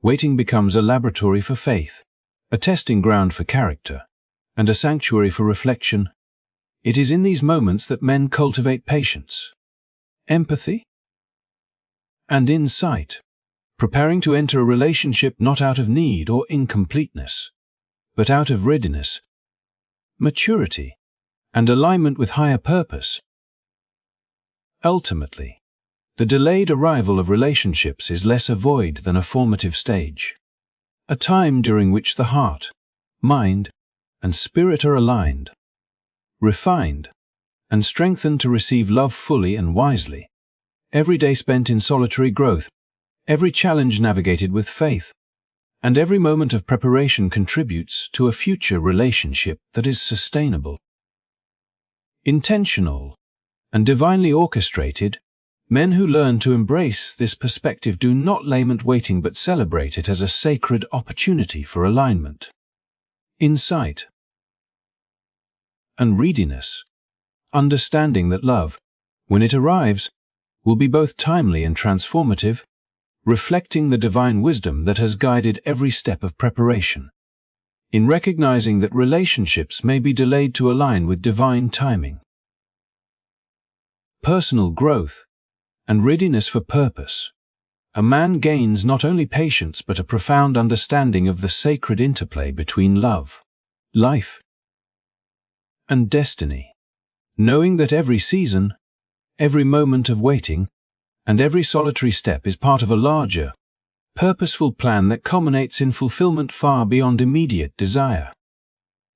Waiting becomes a laboratory for faith, a testing ground for character, and a sanctuary for reflection. It is in these moments that men cultivate patience, empathy, and insight, preparing to enter a relationship not out of need or incompleteness, but out of readiness, maturity, and alignment with higher purpose. Ultimately, the delayed arrival of relationships is less a void than a formative stage, a time during which the heart, mind, and spirit are aligned, refined, and strengthened to receive love fully and wisely. Every day spent in solitary growth, every challenge navigated with faith, and every moment of preparation contributes to a future relationship that is sustainable, intentional, and divinely orchestrated. Men who learn to embrace this perspective do not lament waiting but celebrate it as a sacred opportunity for alignment, insight, and readiness, understanding that love, when it arrives, will be both timely and transformative, reflecting the divine wisdom that has guided every step of preparation. In recognizing that relationships may be delayed to align with divine timing, personal growth, and readiness for purpose, a man gains not only patience but a profound understanding of the sacred interplay between love, life, and destiny, knowing that every season, every moment of waiting, and every solitary step is part of a larger, purposeful plan that culminates in fulfillment far beyond immediate desire.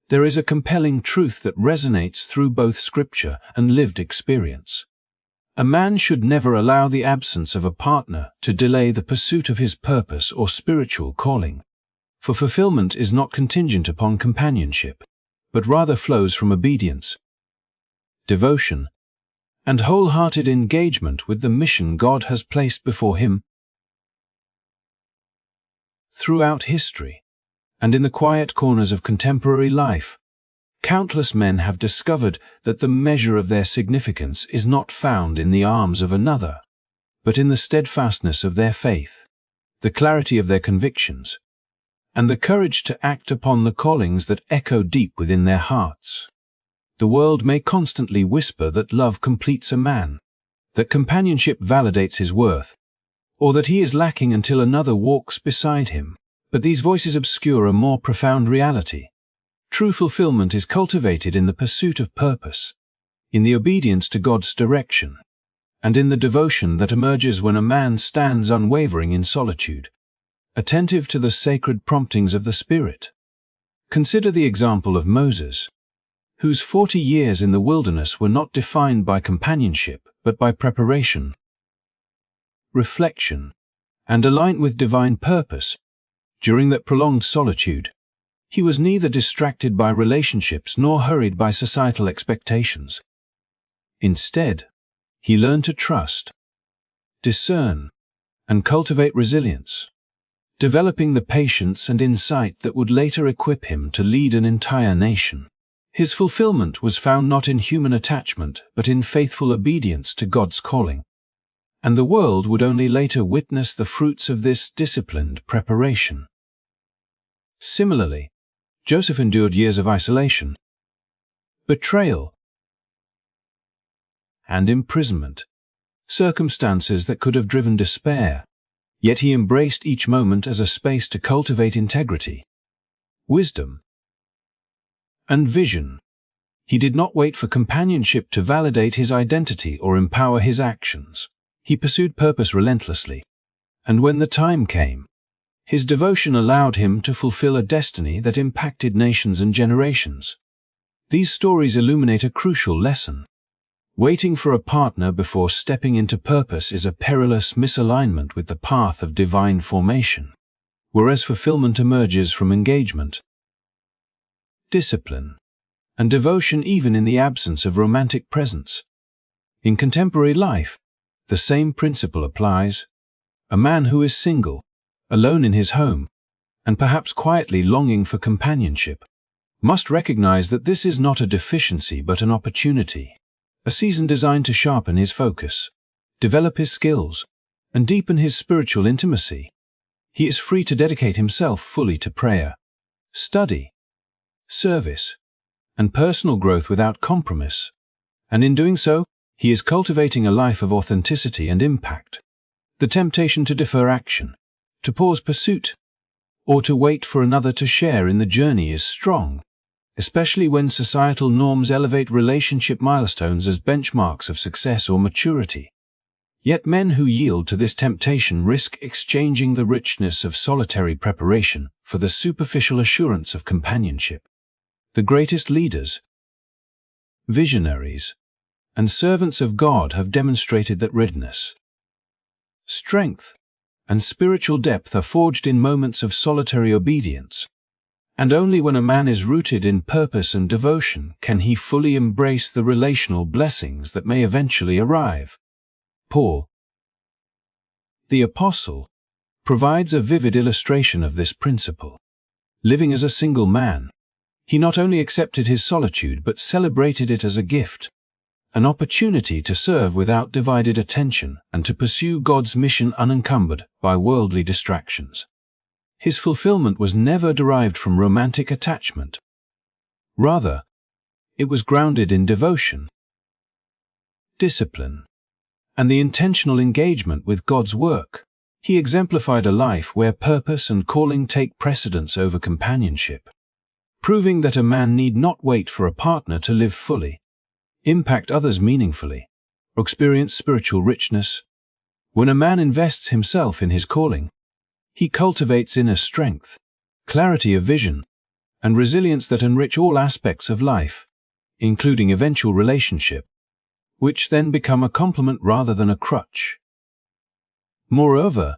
There is a compelling truth that resonates through both scripture and lived experience. A man should never allow the absence of a partner to delay the pursuit of his purpose or spiritual calling, for fulfillment is not contingent upon companionship, but rather flows from obedience, devotion, and wholehearted engagement with the mission God has placed before him. Throughout history, and in the quiet corners of contemporary life, countless men have discovered that the measure of their significance is not found in the arms of another, but in the steadfastness of their faith, the clarity of their convictions, and the courage to act upon the callings that echo deep within their hearts. The world may constantly whisper that love completes a man, that companionship validates his worth, or that he is lacking until another walks beside him, but these voices obscure a more profound reality. True fulfillment is cultivated in the pursuit of purpose, in the obedience to God's direction, and in the devotion that emerges when a man stands unwavering in solitude, attentive to the sacred promptings of the Spirit. Consider the example of Moses, whose 40 years in the wilderness were not defined by companionship, but by preparation, reflection, and aligned with divine purpose. During that prolonged solitude, he was neither distracted by relationships nor hurried by societal expectations. Instead, he learned to trust, discern, and cultivate resilience, developing the patience and insight that would later equip him to lead an entire nation. His fulfillment was found not in human attachment but in faithful obedience to God's calling, and the world would only later witness the fruits of this disciplined preparation. Similarly, Joseph endured years of isolation, betrayal, and imprisonment, circumstances that could have driven despair, yet he embraced each moment as a space to cultivate integrity, wisdom, and vision. He did not wait for companionship to validate his identity or empower his actions. He pursued purpose relentlessly, and when the time came, his devotion allowed him to fulfill a destiny that impacted nations and generations. These stories illuminate a crucial lesson. Waiting for a partner before stepping into purpose is a perilous misalignment with the path of divine formation, whereas fulfillment emerges from engagement, discipline, and devotion even in the absence of romantic presence. In contemporary life, the same principle applies. A man who is single, alone in his home, and perhaps quietly longing for companionship, must recognize that this is not a deficiency but an opportunity, a season designed to sharpen his focus, develop his skills, and deepen his spiritual intimacy. He is free to dedicate himself fully to prayer, study, service, and personal growth without compromise, and in doing so, he is cultivating a life of authenticity and impact. The temptation to defer action, to pause pursuit, or to wait for another to share in the journey is strong, especially when societal norms elevate relationship milestones as benchmarks of success or maturity. Yet men who yield to this temptation risk exchanging the richness of solitary preparation for the superficial assurance of companionship. The greatest leaders, visionaries, and servants of God have demonstrated that readiness, strength, and spiritual depth are forged in moments of solitary obedience, and only when a man is rooted in purpose and devotion can he fully embrace the relational blessings that may eventually arrive. Paul, the Apostle, provides a vivid illustration of this principle. Living as a single man, he not only accepted his solitude but celebrated it as a gift, an opportunity to serve without divided attention and to pursue God's mission unencumbered by worldly distractions. His fulfillment was never derived from romantic attachment. Rather, it was grounded in devotion, discipline, and the intentional engagement with God's work. He exemplified a life where purpose and calling take precedence over companionship, proving that a man need not wait for a partner to live fully, impact others meaningfully, or experience spiritual richness. When a man invests himself in his calling, he cultivates inner strength, clarity of vision, and resilience that enrich all aspects of life, including eventual relationship, which then become a complement rather than a crutch. Moreover,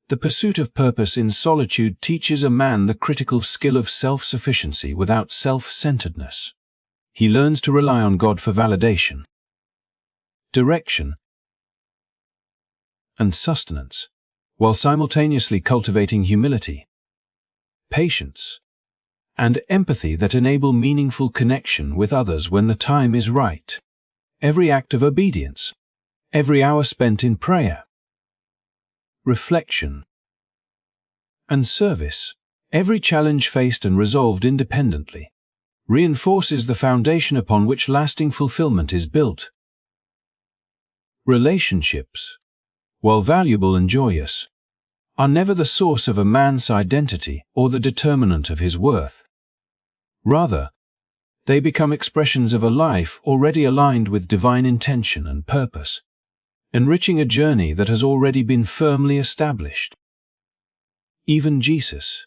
the pursuit of purpose in solitude teaches a man the critical skill of self-sufficiency without self-centeredness. He learns to rely on God for validation, direction, and sustenance, while simultaneously cultivating humility, patience, and empathy that enable meaningful connection with others when the time is right. Every act of obedience, every hour spent in prayer, reflection, and service, every challenge faced and resolved independently, reinforces the foundation upon which lasting fulfillment is built. Relationships, while valuable and joyous, are never the source of a man's identity or the determinant of his worth. Rather, They become expressions of a life already aligned with divine intention and purpose, enriching a journey that has already been firmly established. Even Jesus,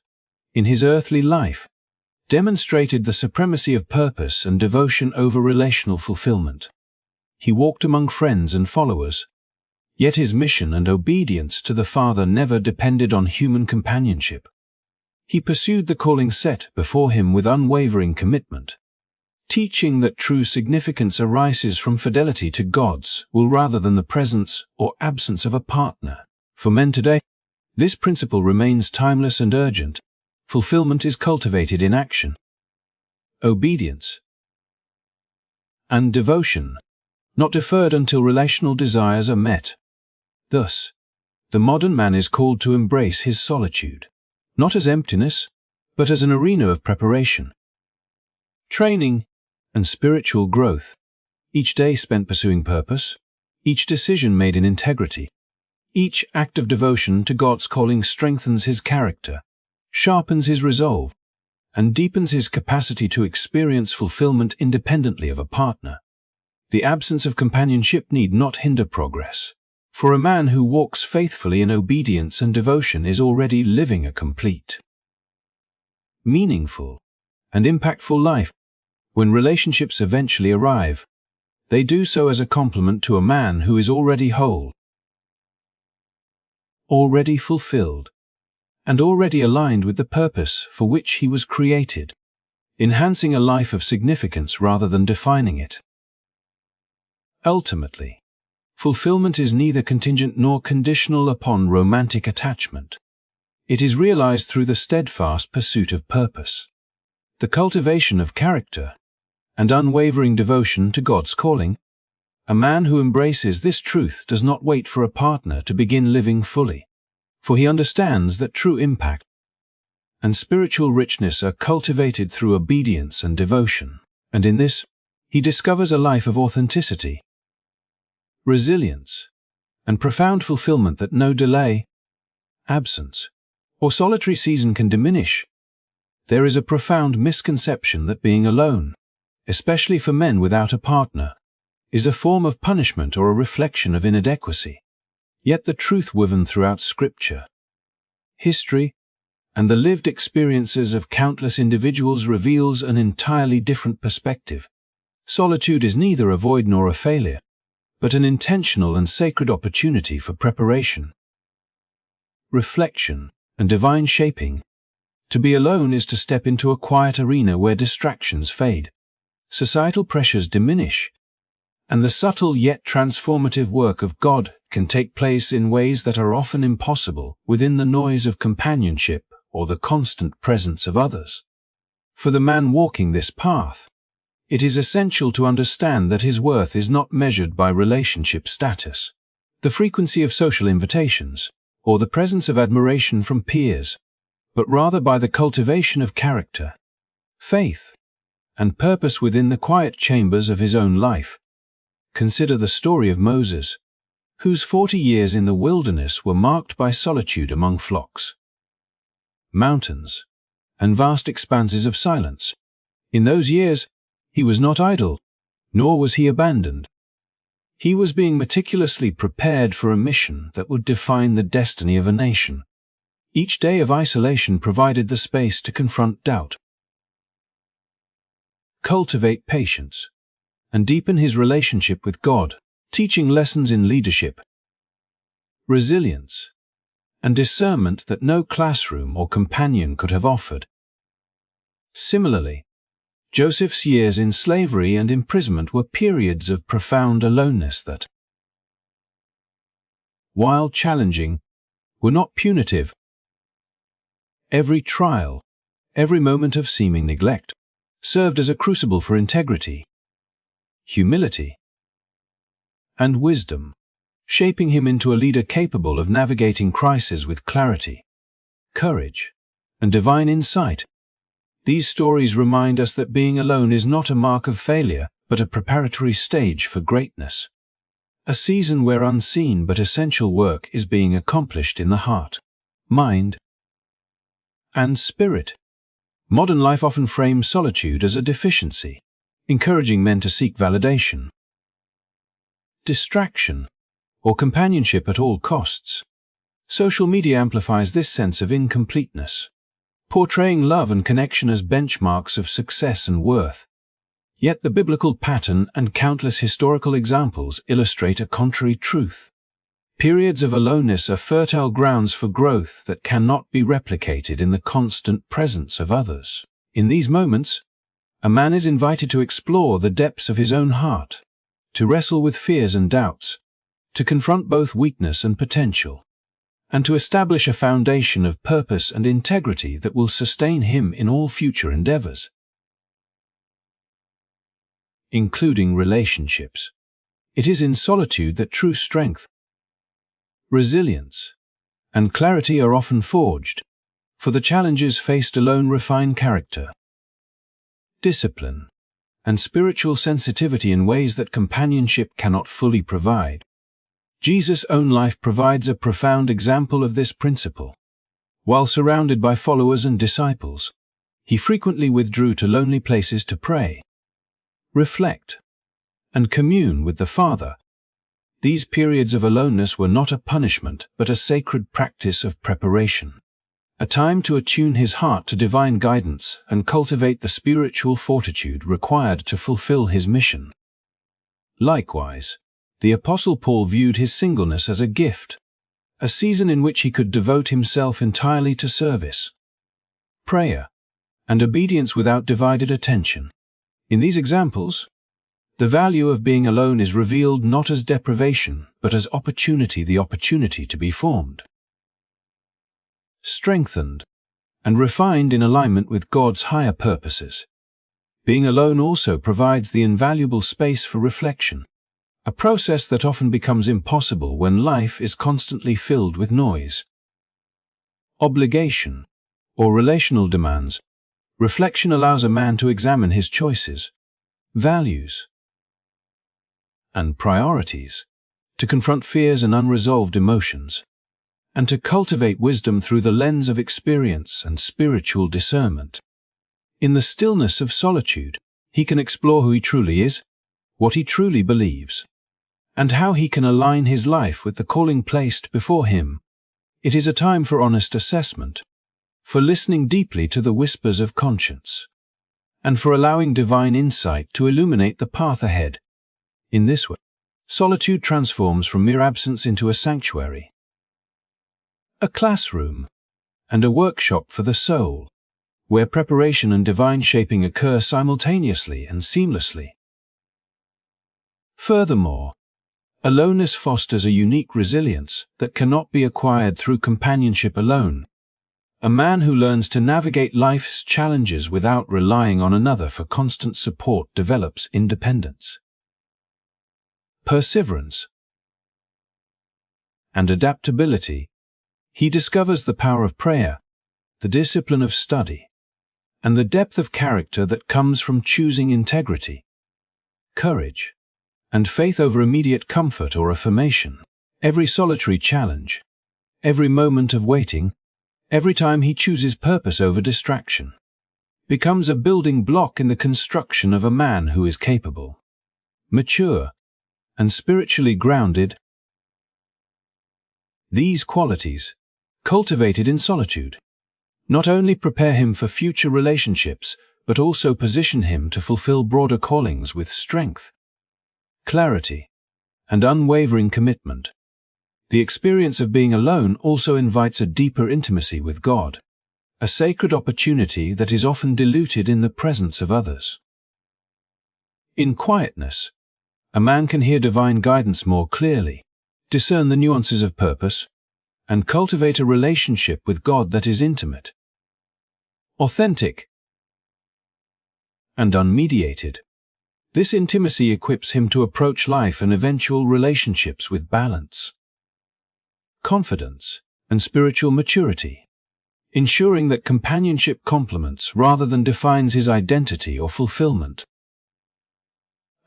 in his earthly life, demonstrated the supremacy of purpose and devotion over relational fulfillment. He walked among friends and followers, yet his mission and obedience to the Father never depended on human companionship. He pursued the calling set before him with unwavering commitment, teaching that true significance arises from fidelity to God's will rather than the presence or absence of a partner. For men today, this principle remains timeless and urgent. Fulfillment is cultivated in action, obedience, and devotion, not deferred until relational desires are met. Thus, the modern man is called to embrace his solitude, not as emptiness, but as an arena of preparation, training, and spiritual growth. Each day spent pursuing purpose, each decision made in integrity, each act of devotion to God's calling strengthens his character, sharpens his resolve, and deepens his capacity to experience fulfillment independently of a partner. The absence of companionship need not hinder progress, for a man who walks faithfully in obedience and devotion is already living a complete, meaningful, and impactful life. When relationships eventually arrive, they do so as a complement to a man who is already whole, already fulfilled, and already aligned with the purpose for which he was created, enhancing a life of significance rather than defining it. Ultimately, fulfillment is neither contingent nor conditional upon romantic attachment. It is realized through the steadfast pursuit of purpose, the cultivation of character, and unwavering devotion to God's calling. A man who embraces this truth does not wait for a partner to begin living fully, for he understands that true impact and spiritual richness are cultivated through obedience and devotion, and in this, he discovers a life of authenticity, resilience, and profound fulfillment that no delay, absence, or solitary season can diminish. There is a profound misconception that being alone, especially for men without a partner, is a form of punishment or a reflection of inadequacy. Yet the truth woven throughout Scripture, history, and the lived experiences of countless individuals reveals an entirely different perspective. Solitude is neither a void nor a failure, but an intentional and sacred opportunity for preparation, reflection, and divine shaping. To be alone is to step into a quiet arena where distractions fade, societal pressures diminish, and the subtle yet transformative work of God can take place in ways that are often impossible within the noise of companionship or the constant presence of others. For the man walking this path, it is essential to understand that his worth is not measured by relationship status, the frequency of social invitations, or the presence of admiration from peers, but rather by the cultivation of character, faith, and purpose within the quiet chambers of his own life. Consider the story of Moses, whose 40 years in the wilderness were marked by solitude among flocks, mountains, and vast expanses of silence. In those years, he was not idle, nor was he abandoned. He was being meticulously prepared for a mission that would define the destiny of a nation. Each day of isolation provided the space to confront doubt, cultivate patience, and deepen his relationship with God, teaching lessons in leadership, resilience, and discernment that no classroom or companion could have offered. Similarly, Joseph's years in slavery and imprisonment were periods of profound aloneness that, while challenging, were not punitive. Every trial, every moment of seeming neglect, served as a crucible for integrity, humility, and wisdom, shaping him into a leader capable of navigating crises with clarity, courage, and divine insight. These stories remind us that being alone is not a mark of failure, but a preparatory stage for greatness. A season where unseen but essential work is being accomplished in the heart, mind, and spirit. Modern life often frames solitude as a deficiency, encouraging men to seek validation. Distraction, or companionship at all costs. Social media amplifies this sense of incompleteness, portraying love and connection as benchmarks of success and worth. Yet the biblical pattern and countless historical examples illustrate a contrary truth. Periods of aloneness are fertile grounds for growth that cannot be replicated in the constant presence of others. In these moments, a man is invited to explore the depths of his own heart, to wrestle with fears and doubts, to confront both weakness and potential, and to establish a foundation of purpose and integrity that will sustain him in all future endeavors, including relationships. It is in solitude that true strength, resilience, and clarity are often forged, for the challenges faced alone refine character, discipline, and spiritual sensitivity in ways that companionship cannot fully provide. Jesus' own life provides a profound example of this principle. While surrounded by followers and disciples, he frequently withdrew to lonely places to pray, reflect, and commune with the Father. These periods of aloneness were not a punishment but a sacred practice of preparation, a time to attune his heart to divine guidance and cultivate the spiritual fortitude required to fulfill his mission. Likewise, the Apostle Paul viewed his singleness as a gift, a season in which he could devote himself entirely to service, prayer, and obedience without divided attention. In these examples, the value of being alone is revealed not as deprivation, but as opportunity, the opportunity to be formed, strengthened, and refined in alignment with God's higher purposes. Being alone also provides the invaluable space for reflection, a process that often becomes impossible when life is constantly filled with noise, obligation, or relational demands. Reflection allows a man to examine his choices, values, and priorities, to confront fears and unresolved emotions, and to cultivate wisdom through the lens of experience and spiritual discernment. In the stillness of solitude, he can explore who he truly is, what he truly believes, and how he can align his life with the calling placed before him. It is a time for honest assessment, for listening deeply to the whispers of conscience, and for allowing divine insight to illuminate the path ahead. In this way, solitude transforms from mere absence into a sanctuary, a classroom, and a workshop for the soul, where preparation and divine shaping occur simultaneously and seamlessly. Furthermore, aloneness fosters a unique resilience that cannot be acquired through companionship alone. A man who learns to navigate life's challenges without relying on another for constant support develops independence, perseverance, and adaptability. He discovers the power of prayer, the discipline of study, and the depth of character that comes from choosing integrity, courage, and faith over immediate comfort or affirmation. Every solitary challenge, every moment of waiting, every time he chooses purpose over distraction, becomes a building block in the construction of a man who is capable, mature, and spiritually grounded. These qualities, cultivated in solitude, not only prepare him for future relationships, but also position him to fulfill broader callings with strength, clarity, and unwavering commitment. The experience of being alone also invites a deeper intimacy with God, a sacred opportunity that is often diluted in the presence of others. In quietness, a man can hear divine guidance more clearly, discern the nuances of purpose, and cultivate a relationship with God that is intimate, authentic, and unmediated. This intimacy equips him to approach life and eventual relationships with balance, confidence, and spiritual maturity, ensuring that companionship complements rather than defines his identity or fulfillment.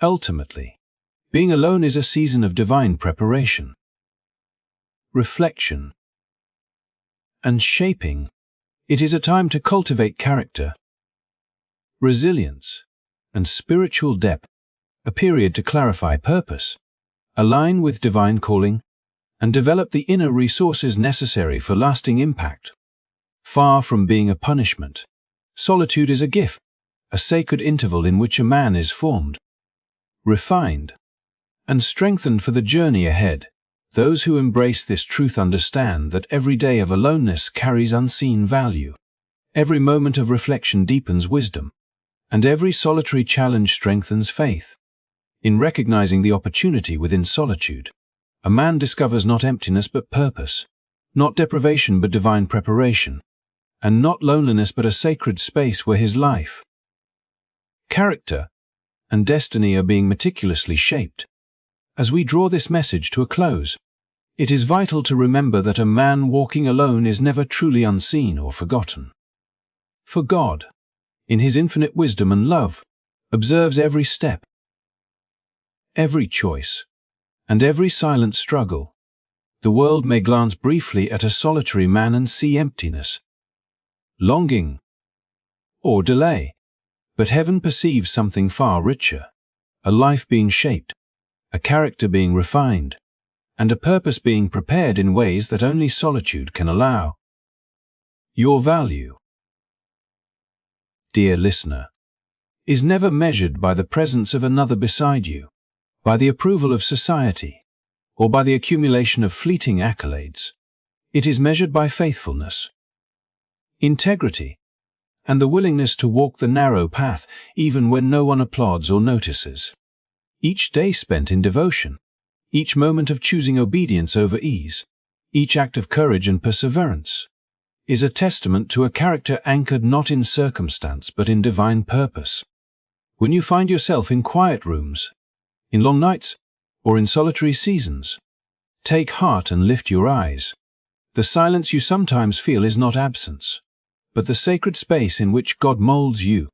Ultimately, being alone is a season of divine preparation, reflection, and shaping. It is a time to cultivate character, resilience, and spiritual depth, a period to clarify purpose, align with divine calling, and develop the inner resources necessary for lasting impact. Far from being a punishment, solitude is a gift, a sacred interval in which a man is formed, refined, and strengthened for the journey ahead. Those who embrace this truth understand that every day of aloneness carries unseen value. Every moment of reflection deepens wisdom, and every solitary challenge strengthens faith. In recognizing the opportunity within solitude, a man discovers not emptiness but purpose, not deprivation but divine preparation, and not loneliness but a sacred space where his life, character, and destiny are being meticulously shaped. As we draw this message to a close, it is vital to remember that a man walking alone is never truly unseen or forgotten. For God, in His infinite wisdom and love, observes every step, every choice, and every silent struggle. The world may glance briefly at a solitary man and see emptiness, longing, or delay, but heaven perceives something far richer, a life being shaped, a character being refined, and a purpose being prepared in ways that only solitude can allow. Your value, dear listener, is never measured by the presence of another beside you, by the approval of society, or by the accumulation of fleeting accolades. It is measured by faithfulness, integrity, and the willingness to walk the narrow path even when no one applauds or notices. Each day spent in devotion, each moment of choosing obedience over ease, each act of courage and perseverance, is a testament to a character anchored not in circumstance but in divine purpose. When you find yourself in quiet rooms, in long nights, or in solitary seasons, take heart and lift your eyes. The silence you sometimes feel is not absence, but the sacred space in which God molds you.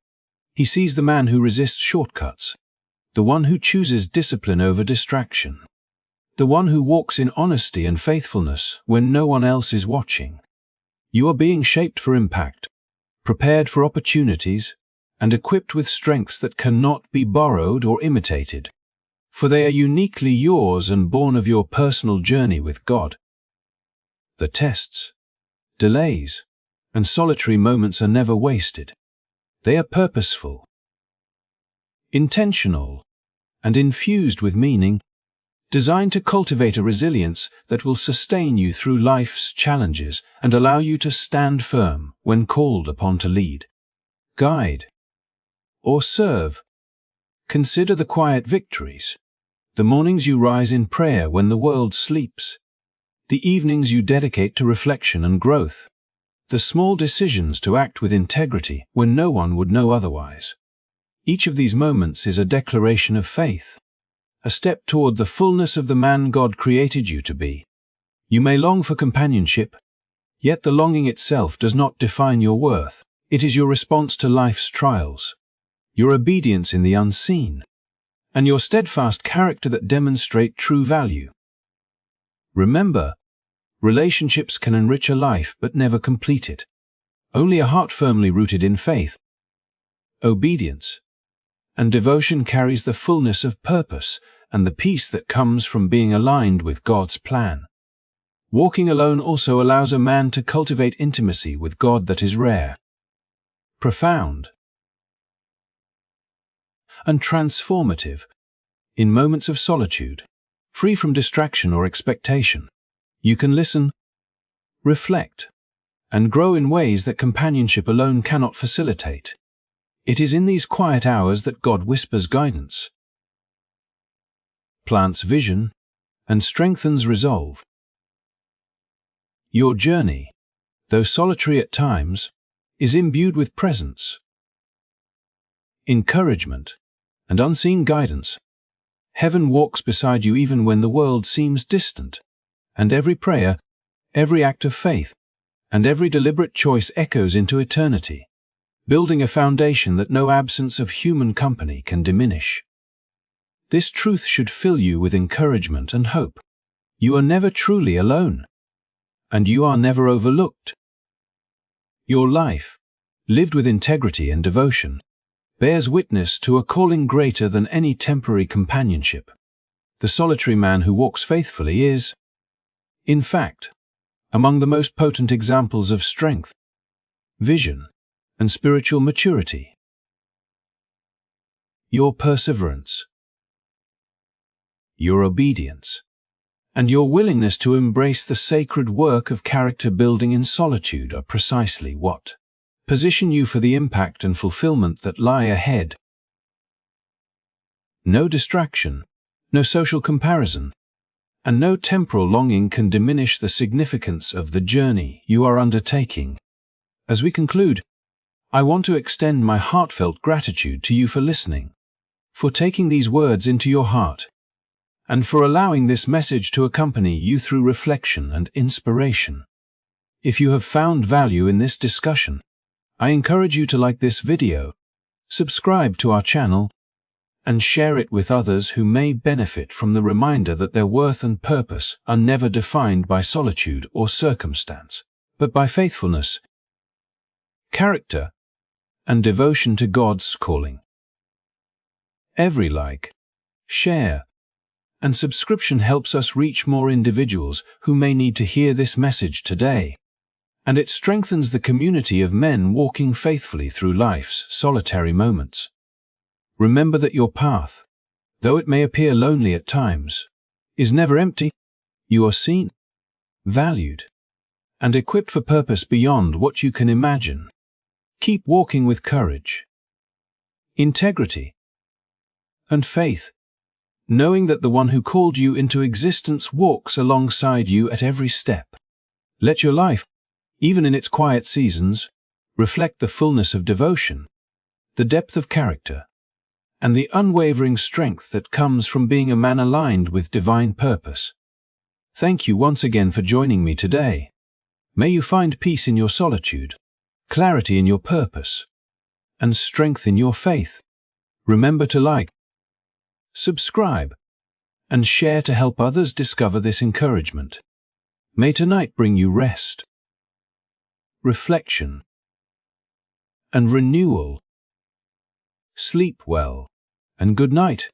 He sees the man who resists shortcuts, the one who chooses discipline over distraction, the one who walks in honesty and faithfulness when no one else is watching. You are being shaped for impact, prepared for opportunities, and equipped with strengths that cannot be borrowed or imitated, for they are uniquely yours and born of your personal journey with God. The tests, delays, and solitary moments are never wasted. They are purposeful, intentional, and infused with meaning, designed to cultivate a resilience that will sustain you through life's challenges and allow you to stand firm when called upon to lead, guide, or serve. Consider the quiet victories, the mornings you rise in prayer when the world sleeps, the evenings you dedicate to reflection and growth, the small decisions to act with integrity when no one would know otherwise. Each of these moments is a declaration of faith, a step toward the fullness of the man God created you to be. You may long for companionship, yet the longing itself does not define your worth. It is your response to life's trials, your obedience in the unseen, and your steadfast character that demonstrate true value. Remember, relationships can enrich a life but never complete it. Only a heart firmly rooted in faith, obedience, and devotion carries the fullness of purpose and the peace that comes from being aligned with God's plan. Walking alone also allows a man to cultivate intimacy with God that is rare, profound, and transformative. In moments of solitude, free from distraction or expectation, you can listen, reflect, and grow in ways that companionship alone cannot facilitate. It is in these quiet hours that God whispers guidance, plants vision, and strengthens resolve. Your journey, though solitary at times, is imbued with presence, encouragement, and unseen guidance. Heaven walks beside you even when the world seems distant, and every prayer, every act of faith, and every deliberate choice echoes into eternity, building a foundation that no absence of human company can diminish. This truth should fill you with encouragement and hope. You are never truly alone, and you are never overlooked. Your life, lived with integrity and devotion, bears witness to a calling greater than any temporary companionship. The solitary man who walks faithfully is, in fact, among the most potent examples of strength, vision, and spiritual maturity. Your perseverance, your obedience, and your willingness to embrace the sacred work of character building in solitude are precisely what position you for the impact and fulfillment that lie ahead. No distraction, no social comparison, and no temporal longing can diminish the significance of the journey you are undertaking. As we conclude, I want to extend my heartfelt gratitude to you for listening, for taking these words into your heart, and for allowing this message to accompany you through reflection and inspiration. If you have found value in this discussion, I encourage you to like this video, subscribe to our channel, and share it with others who may benefit from the reminder that their worth and purpose are never defined by solitude or circumstance, but by faithfulness, character, and devotion to God's calling. Every like, share, and subscription helps us reach more individuals who may need to hear this message today, and it strengthens the community of men walking faithfully through life's solitary moments. Remember that your path, though it may appear lonely at times, is never empty. You are seen, valued, and equipped for purpose beyond what you can imagine. Keep walking with courage, integrity, and faith, knowing that the one who called you into existence walks alongside you at every step. Let your life, even in its quiet seasons, reflect the fullness of devotion, the depth of character, and the unwavering strength that comes from being a man aligned with divine purpose. Thank you once again for joining me today. May you find peace in your solitude, clarity in your purpose, and strength in your faith. Remember to like, subscribe, and share to help others discover this encouragement. May tonight bring you rest, reflection, and renewal. Sleep well, and good night.